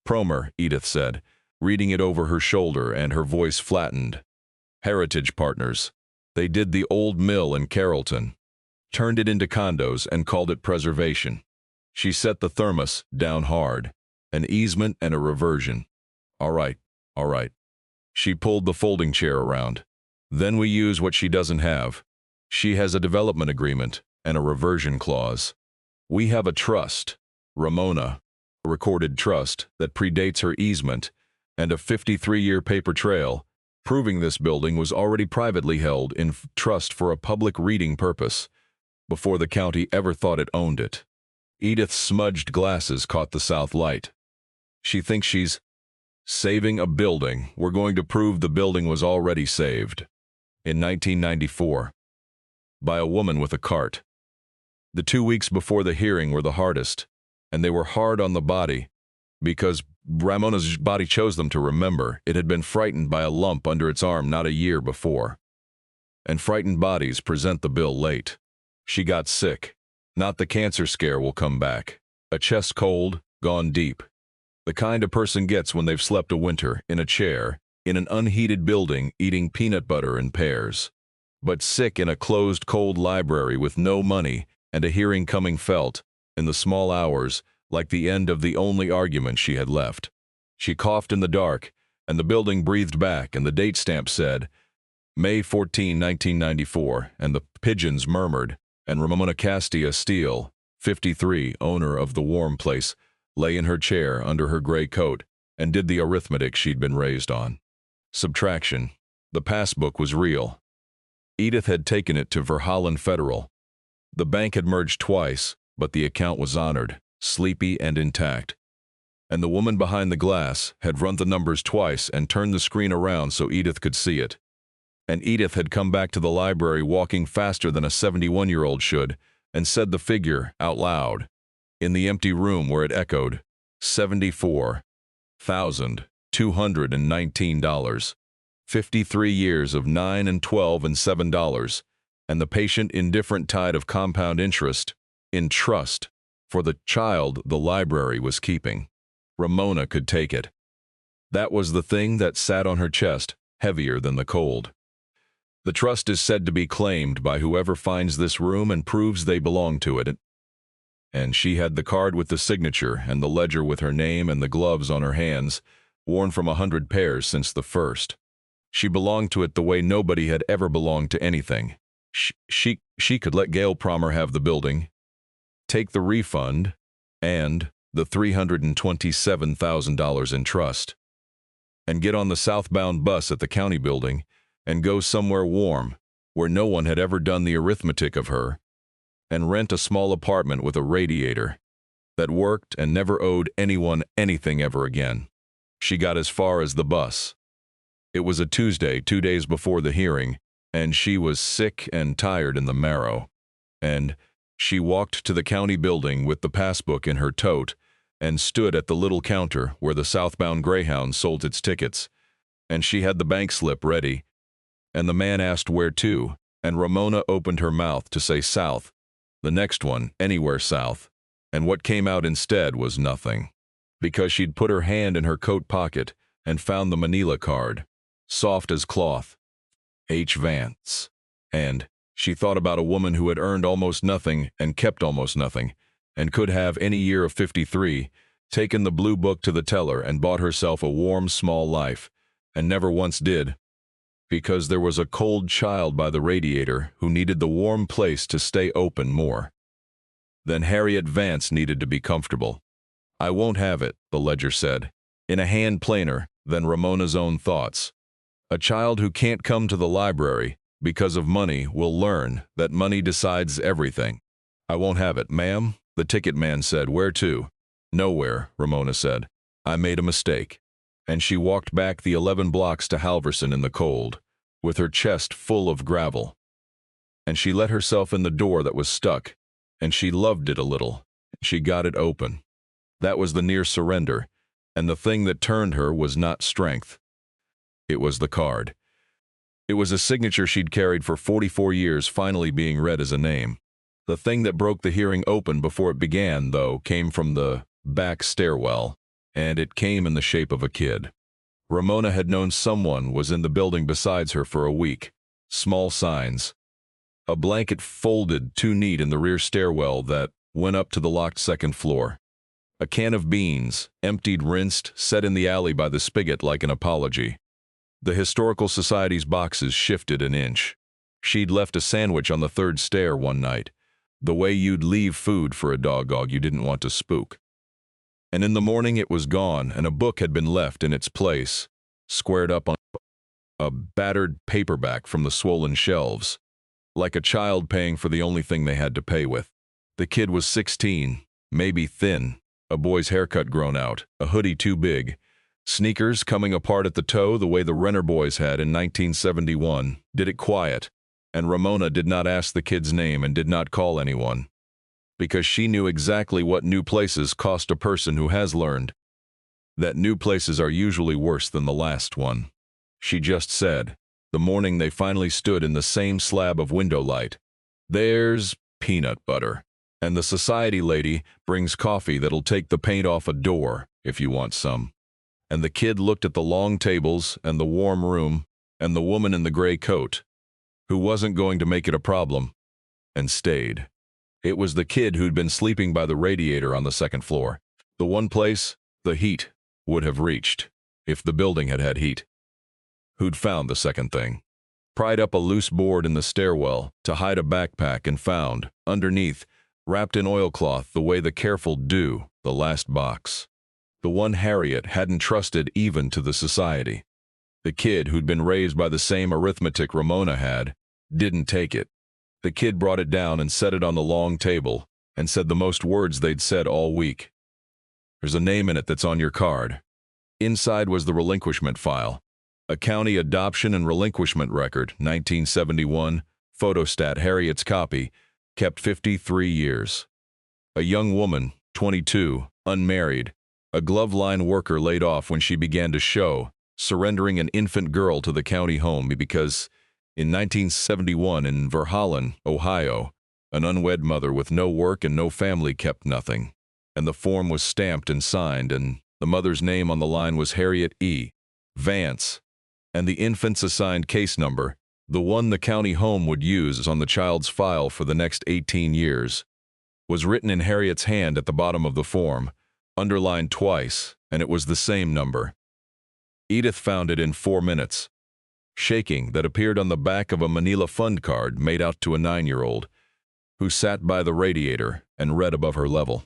"Promer," Edith said, reading it over her shoulder, and her voice flattened. "Heritage Partners. They did the old mill in Carrollton, turned it into condos, and called it preservation." She set the thermos down hard. "An easement and a reversion. All right, all right." She pulled the folding chair around. "Then we use what she doesn't have. She has a development agreement and a reversion clause. We have a trust, Ramona, a recorded trust that predates her easement, and a 53-year paper trail proving this building was already privately held in trust for a public reading purpose before the county ever thought it owned it." Edith's smudged glasses caught the south light. "She thinks she's saving a building. We're going to prove the building was already saved in 1994 by a woman with a cart. The 2 weeks before the hearing were the hardest, and they were hard on the body because Ramona's body chose them to remember. It had been frightened by a lump under its arm not a year before. And frightened bodies present the bill late. She got sick. Not the cancer scare will come back. A chest cold, gone deep. The kind a person gets when they've slept a winter in a chair, in an unheated building, eating peanut butter and pears. But sick in a closed, cold library with no money and a hearing coming felt, in the small hours, like the end of the only argument she had left. She coughed in the dark, and the building breathed back, and the date stamp said, May 14, 1994, and the pigeons murmured, and Ramona Castilla Steele, 53, owner of the warm place, lay in her chair under her gray coat and did the arithmetic she'd been raised on. Subtraction. The passbook was real. Edith had taken it to Verhallen Federal. The bank had merged twice, but the account was honored, sleepy and intact. And the woman behind the glass had run the numbers twice and turned the screen around so Edith could see it. And Edith had come back to the library walking faster than a 71-year-old should and said the figure out loud. In the empty room where it echoed, $74,219. 53 years of $9 and $12 and $7, and the patient indifferent tide of compound interest, in trust, for the child the library was keeping. Ramona could take it. That was the thing that sat on her chest, heavier than the cold. The trust is said to be claimed by whoever finds this room and proves they belong to it. And she had the card with the signature and the ledger with her name and the gloves on her hands, worn from 100 pairs since the first. She belonged to it the way nobody had ever belonged to anything. She could let Gail Promer have the building, take the refund, and the $327,000 in trust, and get on the southbound bus at the county building and go somewhere warm, where no one had ever done the arithmetic of her, and rent a small apartment with a radiator that worked and never owed anyone anything ever again. She got as far as the bus. It was a Tuesday, 2 days before the hearing, and she was sick and tired in the marrow. And she walked to the county building with the passbook in her tote and stood at the little counter where the southbound Greyhound sold its tickets. And she had the bank slip ready. And the man asked where to, and Ramona opened her mouth to say south, the next one anywhere south. And what came out instead was nothing, because she'd put her hand in her coat pocket and found the Manila card. Soft as cloth. H. Vance. And she thought about a woman who had earned almost nothing and kept almost nothing, and could have, any year of 53, taken the blue book to the teller and bought herself a warm, small life, and never once did, because there was a cold child by the radiator who needed the warm place to stay open more. Then Harriet Vance needed to be comfortable. I won't have it, the ledger said, in a hand plainer than Ramona's own thoughts. A child who can't come to the library because of money will learn that money decides everything. I won't have it, ma'am, the ticket man said. Where to? Nowhere, Ramona said. I made a mistake. And she walked back the 11 blocks to Halverson in the cold, with her chest full of gravel. And she let herself in the door that was stuck, and she loved it a little. She got it open. That was the near surrender, and the thing that turned her was not strength. It was the card. It was a signature she'd carried for 44 years finally being read as a name. The thing that broke the hearing open before it began, though, came from the back stairwell, and it came in the shape of a kid. Ramona had known someone was in the building besides her for a week. Small signs. A blanket folded too neat in the rear stairwell that went up to the locked second floor. A can of beans, emptied, rinsed, set in the alley by the spigot like an apology. The Historical Society's boxes shifted an inch. She'd left a sandwich on the third stair one night, the way you'd leave food for a dog you didn't want to spook. And in the morning it was gone, and a book had been left in its place, squared up on a battered paperback from the swollen shelves, like a child paying for the only thing they had to pay with. The kid was 16, maybe thin, a boy's haircut grown out, a hoodie too big, sneakers coming apart at the toe the way the Renner boys had in 1971, did it quiet, and Ramona did not ask the kid's name and did not call anyone, because she knew exactly what new places cost a person who has learned that new places are usually worse than the last one. She just said, the morning they finally stood in the same slab of window light, "There's peanut butter, and the society lady brings coffee that'll take the paint off a door if you want some." And the kid looked at the long tables and the warm room and the woman in the gray coat, who wasn't going to make it a problem, and stayed. It was the kid who'd been sleeping by the radiator on the second floor, the one place the heat would have reached if the building had had heat. Who'd found the second thing, pried up a loose board in the stairwell to hide a backpack, and found, underneath, wrapped in oilcloth the way the careful do, the last box. The one Harriet hadn't trusted even to the society. The kid who'd been raised by the same arithmetic Ramona had, didn't take it. The kid brought it down and set it on the long table, and said the most words they'd said all week. "There's a name in it that's on your card." Inside was the relinquishment file. A county adoption and relinquishment record, 1971, photostat Harriet's copy, kept 53 years. A young woman, 22, unmarried, a glove line worker laid off when she began to show, surrendering an infant girl to the county home because, in 1971 in Verhallen, Ohio, an unwed mother with no work and no family kept nothing, and the form was stamped and signed, and the mother's name on the line was Harriet E. Vance, and the infant's assigned case number, the one the county home would use on the child's file for the next 18 years, was written in Harriet's hand at the bottom of the form, underlined twice, and it was the same number. Edith found it in 4 minutes. Shaking, that appeared on the back of a Manila fund card made out to a 9-year-old, who sat by the radiator and read above her level,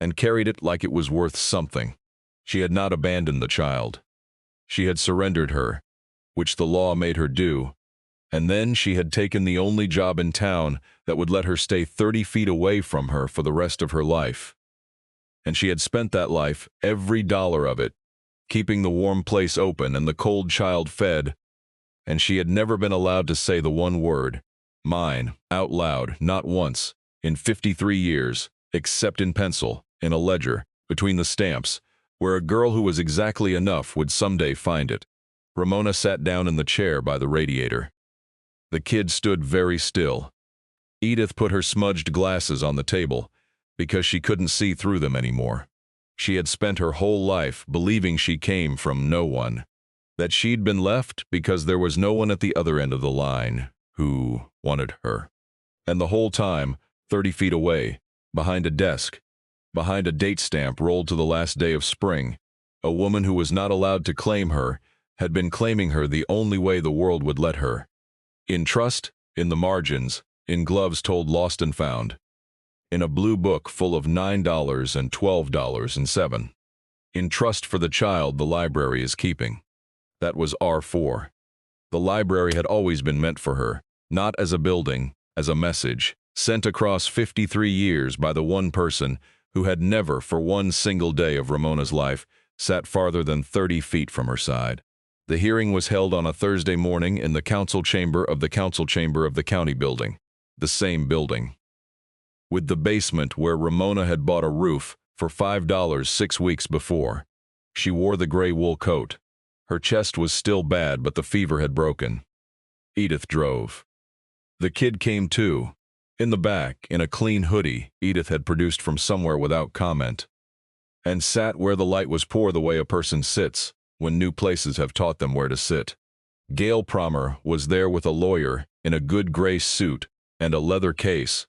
and carried it like it was worth something. She had not abandoned the child. She had surrendered her, which the law made her do, and then she had taken the only job in town that would let her stay 30 feet away from her for the rest of her life. And she had spent that life, every dollar of it, keeping the warm place open and the cold child fed, and she had never been allowed to say the one word, "mine," out loud, not once, in 53 years, except in pencil, in a ledger, between the stamps, where a girl who was exactly enough would someday find it. Ramona sat down in the chair by the radiator. The kid stood very still. Edith put her smudged glasses on the table, because she couldn't see through them anymore. She had spent her whole life believing she came from no one, that she'd been left because there was no one at the other end of the line who wanted her. And the whole time, 30 feet away, behind a desk, behind a date stamp rolled to the last day of spring, a woman who was not allowed to claim her had been claiming her the only way the world would let her. In trust, in the margins, in gloves told lost and found, in a blue book full of $9 and $12 and $7. In trust for the child the library is keeping. That was R4. The library had always been meant for her, not as a building, as a message, sent across 53 years by the one person who had never, for one single day of Ramona's life, sat farther than 30 feet from her side. The hearing was held on a Thursday morning in the council chamber of the county building, the same building, with the basement where Ramona had bought a roof for $5 6 weeks before. She wore the gray wool coat. Her chest was still bad, but the fever had broken. Edith drove. The kid came too, In the back, in a clean hoodie Edith had produced from somewhere without comment, and sat where the light was poor the way a person sits when new places have taught them where to sit. Gail Promer was there with a lawyer in a good gray suit and a leather case,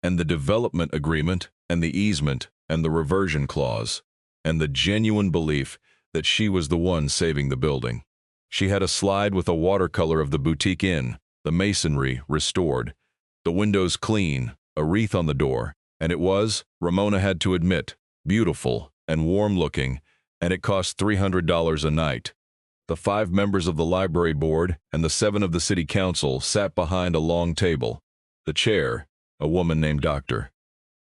and the development agreement and the easement and the reversion clause, and the genuine belief that she was the one saving the building. She had a slide with a watercolor of the boutique inn, the masonry restored, the windows clean, a wreath on the door, and it was, Ramona had to admit, beautiful and warm-looking, and it cost $300 a night. The 5 members of the library board and the 7 of the city council sat behind a long table. The chair, a woman named Dr.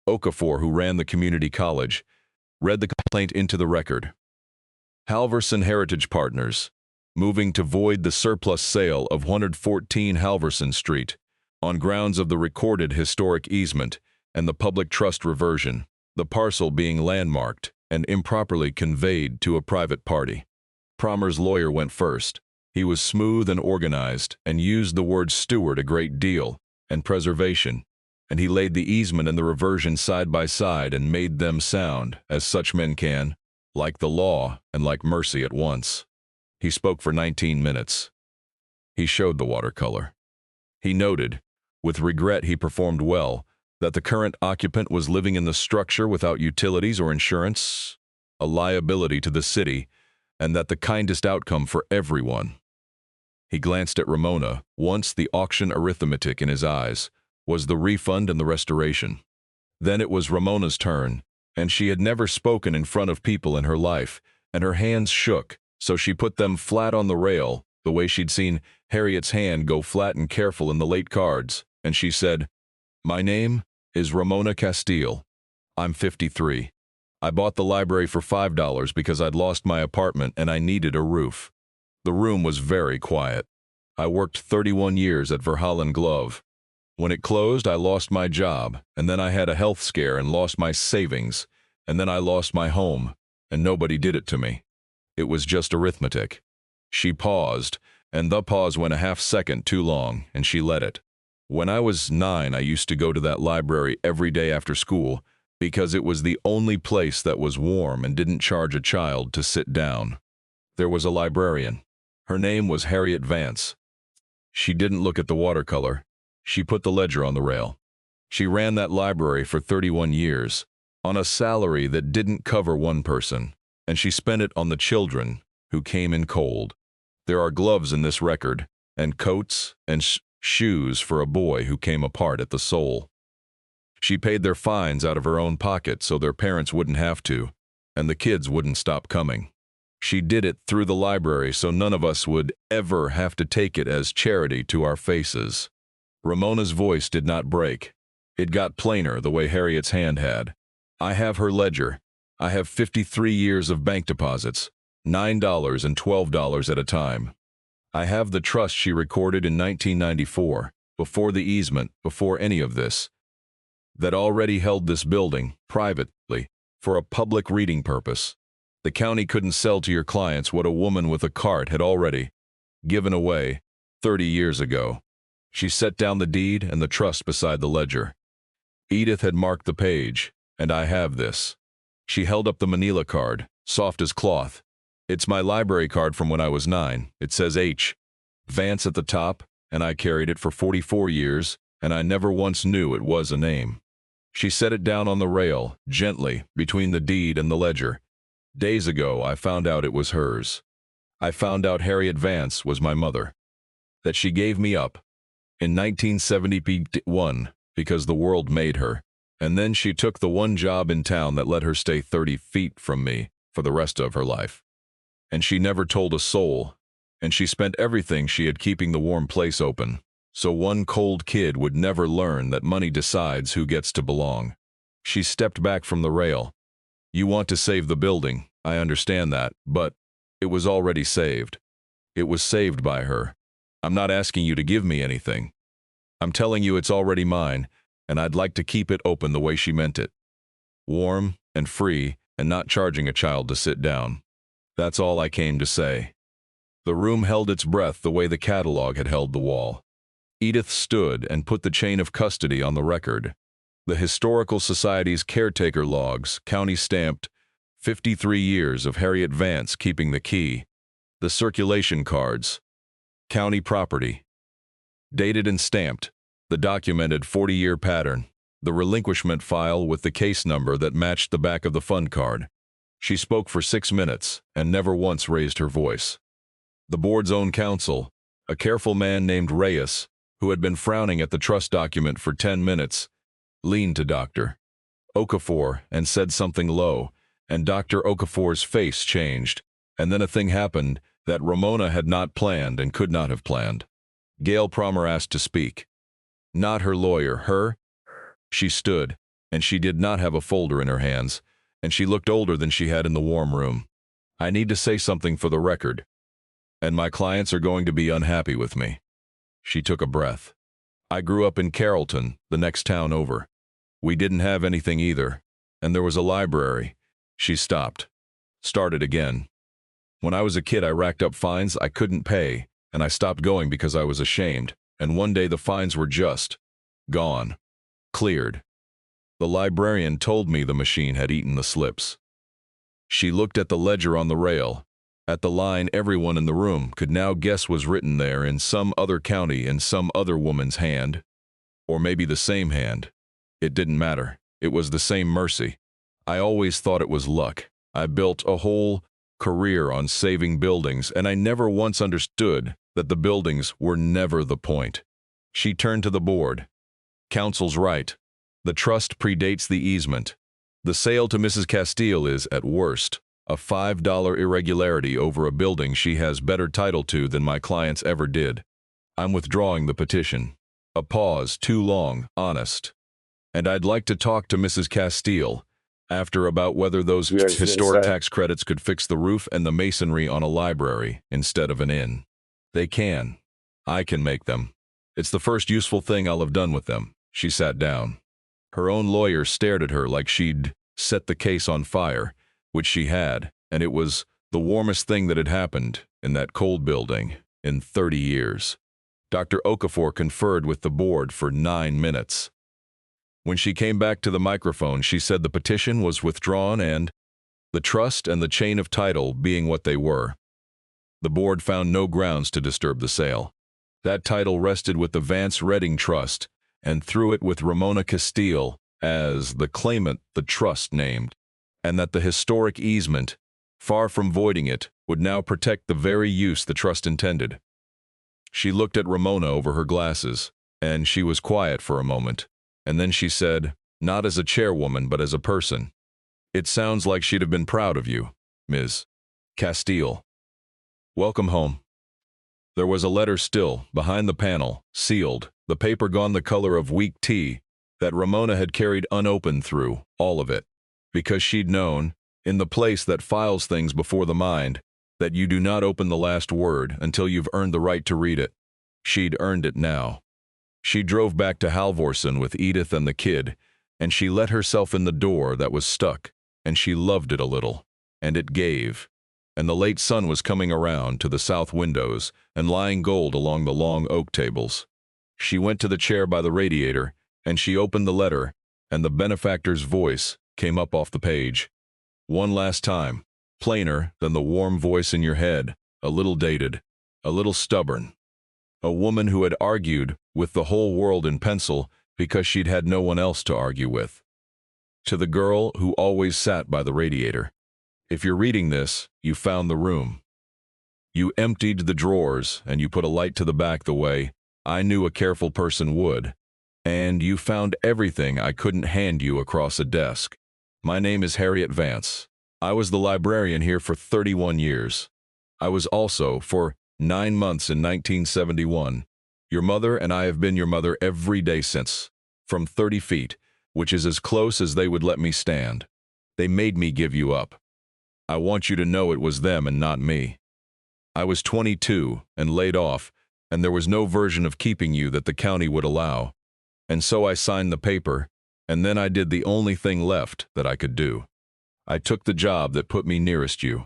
Okafor, who ran the community college, read the complaint into the record. Halverson Heritage Partners, moving to void the surplus sale of 114 Halverson Street, on grounds of the recorded historic easement and the public trust reversion, the parcel being landmarked and improperly conveyed to a private party. Promer's lawyer went first. He was smooth and organized and used the word steward a great deal, and preservation, and he laid the easement and the reversion side by side and made them sound, as such men can, like the law and like mercy at once. He spoke for 19 minutes. He showed the watercolor. He noted, with regret he performed well, that the current occupant was living in the structure without utilities or insurance, a liability to the city, and that the kindest outcome for everyone. He glanced at Ramona, once the auction arithmetic in his eyes, was the refund and the restoration. Then it was Ramona's turn, and she had never spoken in front of people in her life, and her hands shook, so she put them flat on the rail, the way she'd seen Harriet's hand go flat and careful in the late cards, and she said, "My name is Ramona Castile. I'm 53. I bought the library for $5 because I'd lost my apartment and I needed a roof. The room was very quiet. I worked 31 years at Verhallen Glove. When it closed, I lost my job, and then I had a health scare and lost my savings, and then I lost my home, and nobody did it to me. It was just arithmetic." She paused, and the pause went a half-second too long, and she let it. "When I was 9, I used to go to that library every day after school because it was the only place that was warm and didn't charge a child to sit down. There was a librarian. Her name was Harriet Vance. She didn't look at the watercolor. She put the ledger on the rail. She ran that library for 31 years, on a salary that didn't cover one person, and she spent it on the children who came in cold. There are gloves in this record, and coats and shoes for a boy who came apart at the sole. She paid their fines out of her own pocket so their parents wouldn't have to, and the kids wouldn't stop coming. She did it through the library so none of us would ever have to take it as charity to our faces." Ramona's voice did not break. It got plainer the way Harriet's hand had. "I have her ledger. I have 53 years of bank deposits, $9 and $12 at a time. I have the trust she recorded in 1994, before the easement, before any of this, that already held this building, privately, for a public reading purpose. The county couldn't sell to your clients what a woman with a cart had already given away 30 years ago." She set down the deed and the trust beside the ledger. Edith had marked the page, and I have this. She held up the manila card, soft as cloth. "It's my library card from when I was 9. It says H. Vance at the top, and I carried it for 44 years, and I never once knew it was a name." She set it down on the rail, gently, between the deed and the ledger. "Days ago, I found out it was hers. I found out Harriet Vance was my mother. That she gave me up in 1971 because the world made her, and then she took the one job in town that let her stay 30 feet from me for the rest of her life. And she never told a soul, and she spent everything she had keeping the warm place open, so one cold kid would never learn that money decides who gets to belong." She stepped back from the rail. "You want to save the building, I understand that, but it was already saved. It was saved by her. I'm not asking you to give me anything. I'm telling you it's already mine, and I'd like to keep it open the way she meant it. Warm and free and not charging a child to sit down. That's all I came to say." The room held its breath the way the catalog had held the wall. Edith stood and put the chain of custody on the record. The Historical Society's caretaker logs, county stamped, 53 years of Harriet Vance keeping the key. The circulation cards, county property. Dated and stamped, the documented 40-year pattern. The relinquishment file with the case number that matched the back of the fund card. She spoke for 6 minutes and never once raised her voice. The board's own counsel, a careful man named Reyes, who had been frowning at the trust document for 10 minutes, leaned to Dr. Okafor and said something low, and Dr. Okafor's face changed, and then a thing happened that Ramona had not planned and could not have planned. Gail Promer asked to speak. Not her lawyer, her. She stood, and she did not have a folder in her hands, and she looked older than she had in the warm room. I need to say something for the record, and my clients are going to be unhappy with me. She took a breath. I grew up in Carrollton, the next town over. We didn't have anything either, and there was a library. She stopped. Started again. When I was a kid, I racked up fines I couldn't pay, and I stopped going because I was ashamed, and one day the fines were just gone. Cleared. The librarian told me the machine had eaten the slips. She looked at the ledger on the rail, at the line everyone in the room could now guess was written there in some other county in some other woman's hand, or maybe the same hand. It didn't matter. It was the same mercy. I always thought it was luck. I built a whole career on saving buildings, and I never once understood that the buildings were never the point. She turned to the board. Counsel's right. The trust predates the easement. The sale to Mrs. Castile is, at worst, a $5 irregularity over a building she has better title to than my clients ever did. I'm withdrawing the petition. A pause, too long, honest. And I'd like to talk to Mrs. Castile after about whether those historic tax credits could fix the roof and the masonry on a library instead of an inn. They can. I can make them. It's the first useful thing I'll have done with them. She sat down. Her own lawyer stared at her like she'd set the case on fire, which she had, and it was the warmest thing that had happened in that cold building in 30 years. Dr. Okafor conferred with the board for 9 minutes. When she came back to the microphone, she said the petition was withdrawn and the trust and the chain of title being what they were. The board found no grounds to disturb the sale. That title rested with the Vance Redding Trust, and through it with Ramona Castile as the claimant the trust named, and that the historic easement, far from voiding it, would now protect the very use the trust intended. She looked at Ramona over her glasses, and she was quiet for a moment, and then she said, not as a chairwoman but as a person, "It sounds like she'd have been proud of you, Ms. Castile. Welcome home." There was a letter still, behind the panel, sealed, the paper gone the color of weak tea, that Ramona had carried unopened through, all of it, because she'd known, in the place that files things before the mind, that you do not open the last word until you've earned the right to read it. She'd earned it now. She drove back to Halvorson with Edith and the kid, and she let herself in the door that was stuck, and she loved it a little, and it gave. And the late sun was coming around to the south windows and lying gold along the long oak tables. She went to the chair by the radiator, and she opened the letter, and the benefactor's voice came up off the page. One last time, plainer than the warm voice in your head, a little dated, a little stubborn. A woman who had argued with the whole world in pencil because she'd had no one else to argue with. To the girl who always sat by the radiator. If you're reading this, you found the room. You emptied the drawers, and you put a light to the back the way I knew a careful person would. And you found everything I couldn't hand you across a desk. My name is Harriet Vance. I was the librarian here for 31 years. I was also, for 9 months in 1971, your mother, and I have been your mother every day since, from 30 feet, which is as close as they would let me stand. They made me give you up. I want you to know it was them and not me. I was 22 and laid off, and there was no version of keeping you that the county would allow. And so I signed the paper, and then I did the only thing left that I could do. I took the job that put me nearest you.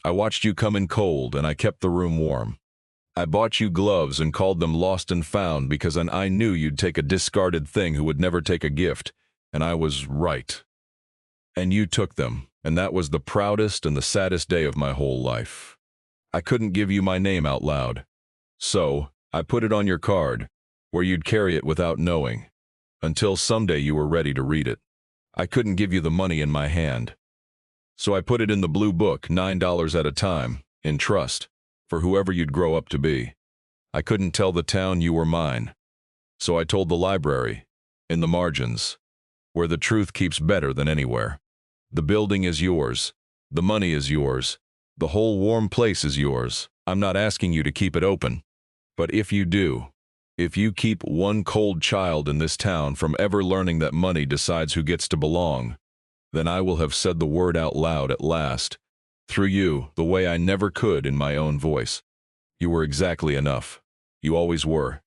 I watched you come in cold, and I kept the room warm. I bought you gloves and called them lost and found because I knew you'd take a discarded thing who would never take a gift, and I was right. And you took them, and that was the proudest and the saddest day of my whole life. I couldn't give you my name out loud. So, I put it on your card, where you'd carry it without knowing, until someday you were ready to read it. I couldn't give you the money in my hand. So I put it in the blue book, $9 at a time, in trust, for whoever you'd grow up to be. I couldn't tell the town you were mine. So I told the library, in the margins, where the truth keeps better than anywhere. The building is yours. The money is yours. The whole warm place is yours. I'm not asking you to keep it open. But if you do, if you keep one cold child in this town from ever learning that money decides who gets to belong, then I will have said the word out loud at last, through you, the way I never could in my own voice. You were exactly enough. You always were.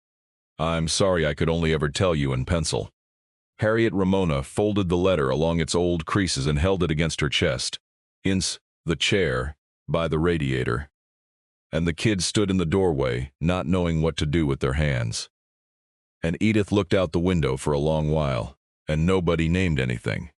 I'm sorry I could only ever tell you in pencil. Harriet Ramona folded the letter along its old creases and held it against her chest, in the chair, by the radiator. And the kids stood in the doorway, not knowing what to do with their hands. And Edith looked out the window for a long while, and nobody named anything,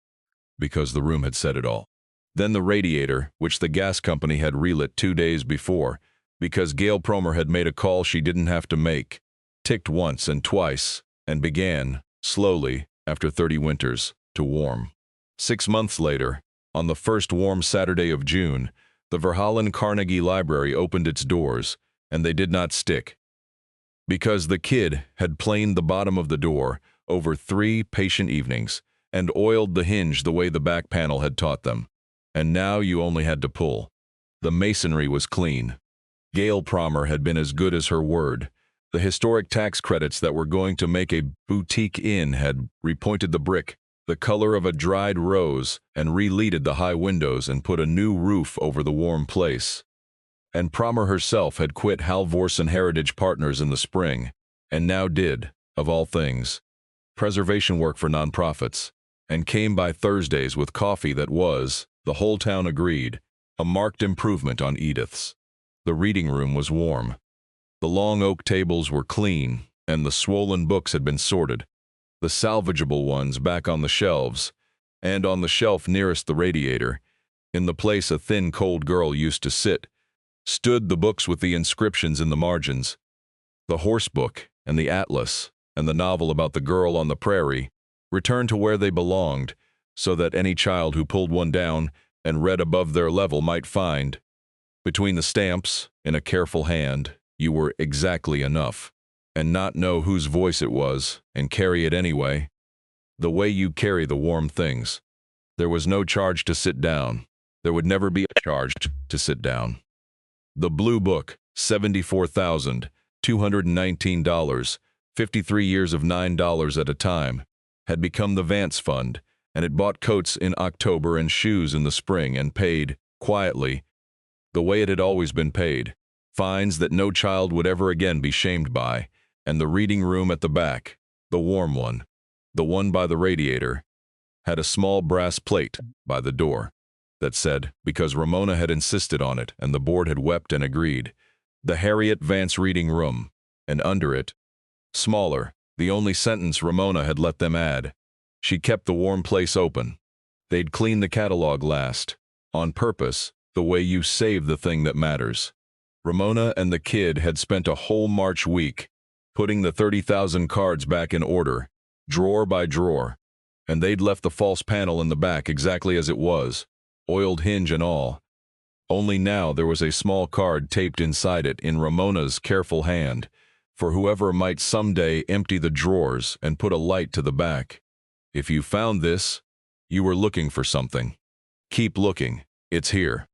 because the room had said it all. Then the radiator, which the gas company had relit 2 days before, because Gail Promer had made a call she didn't have to make, ticked once and twice, and began, slowly, after 30 winters, to warm. 6 months later, on the first warm Saturday of June, the Verhallen Carnegie Library opened its doors, and they did not stick. Because the kid had planed the bottom of the door over 3 patient evenings, and oiled the hinge the way the back panel had taught them. And now you only had to pull. The masonry was clean. Gail Promer had been as good as her word. The historic tax credits that were going to make a boutique inn had repointed the brick, the color of a dried rose, and re-leaded the high windows and put a new roof over the warm place. And Promer herself had quit Halvorsen Heritage Partners in the spring, and now did, of all things, preservation work for nonprofits, and came by Thursdays with coffee that was, the whole town agreed, a marked improvement on Edith's. The reading room was warm. The long oak tables were clean, and the swollen books had been sorted, the salvageable ones back on the shelves, and on the shelf nearest the radiator, in the place a thin, cold girl used to sit, stood the books with the inscriptions in the margins. The horse book, and the atlas, and the novel about the girl on the prairie, returned to where they belonged, so that any child who pulled one down and read above their level might find, between the stamps, in a careful hand, you were exactly enough, and not know whose voice it was, and carry it anyway, the way you carry the warm things. There was no charge to sit down. There would never be a charge to sit down. The Blue Book, $74,219, 53 years of $9 at a time, had become the Vance Fund, and it bought coats in October and shoes in the spring and paid, quietly, the way it had always been paid, fines that no child would ever again be shamed by, and the reading room at the back, the warm one, the one by the radiator, had a small brass plate by the door that said, because Ramona had insisted on it and the board had wept and agreed, the Harriet Vance Reading Room, and under it, smaller, the only sentence Ramona had let them add, she kept the warm place open. They'd clean the catalog last, on purpose, the way you save the thing that matters. Ramona and the kid had spent a whole March week putting the 30,000 cards back in order, drawer by drawer, and they'd left the false panel in the back exactly as it was, oiled hinge and all. Only now there was a small card taped inside it in Ramona's careful hand, for whoever might someday empty the drawers and put a light to the back. If you found this, you were looking for something. Keep looking. It's here.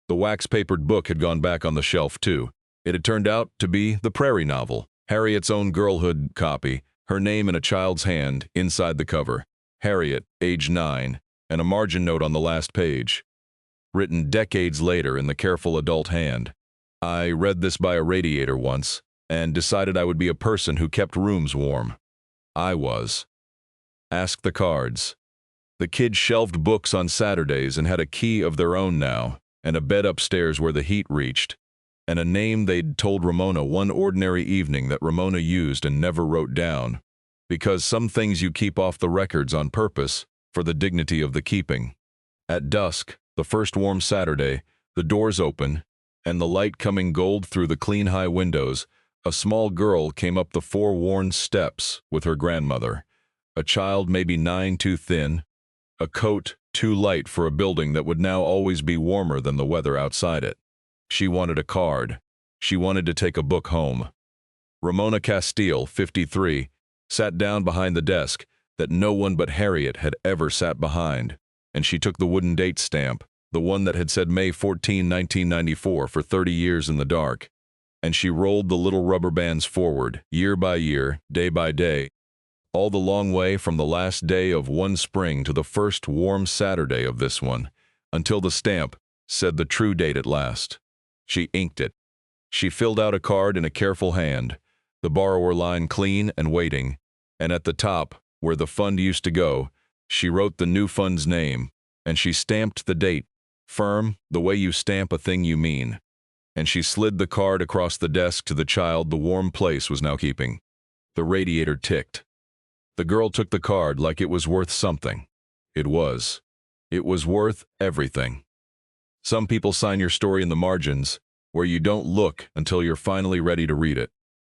The wax-papered book had gone back on the shelf, too. It had turned out to be the Prairie novel, Harriet's own girlhood copy, her name in a child's hand inside the cover. Harriet, age 9, and a margin note on the last page, written decades later in the careful adult hand. I read this by a radiator once, and decided I would be a person who kept rooms warm. I was. Ask the cards. The kids shelved books on Saturdays and had a key of their own now, and a bed upstairs where the heat reached. and a name they'd told Ramona one ordinary evening that Ramona used and never wrote down, because some things you keep off the records on purpose for the dignity of the keeping. At dusk, the first warm Saturday, the doors open, and the light coming gold through the clean high windows, a small girl came up the four-worn steps with her grandmother, a child maybe 9 too thin, a coat too light for a building that would now always be warmer than the weather outside it. She wanted a card. She wanted to take a book home. Ramona Castile, 53, sat down behind the desk that no one but Harriet had ever sat behind, and she took the wooden date stamp, the one that had said May 14, 1994 for 30 years in the dark, and she rolled the little rubber bands forward, year by year, day by day, all the long way from the last day of one spring to the first warm Saturday of this one, until the stamp said the true date at last. She inked it. She filled out a card in a careful hand, the borrower line clean and waiting, and at the top, where the fund used to go, she wrote the new fund's name, and she stamped the date, firm, the way you stamp a thing you mean, and she slid the card across the desk to the child the warm place was now keeping. The radiator ticked. The girl took the card like it was worth something. It was. It was worth everything. Some people sign your story in the margins, where you don't look until you're finally ready to read it.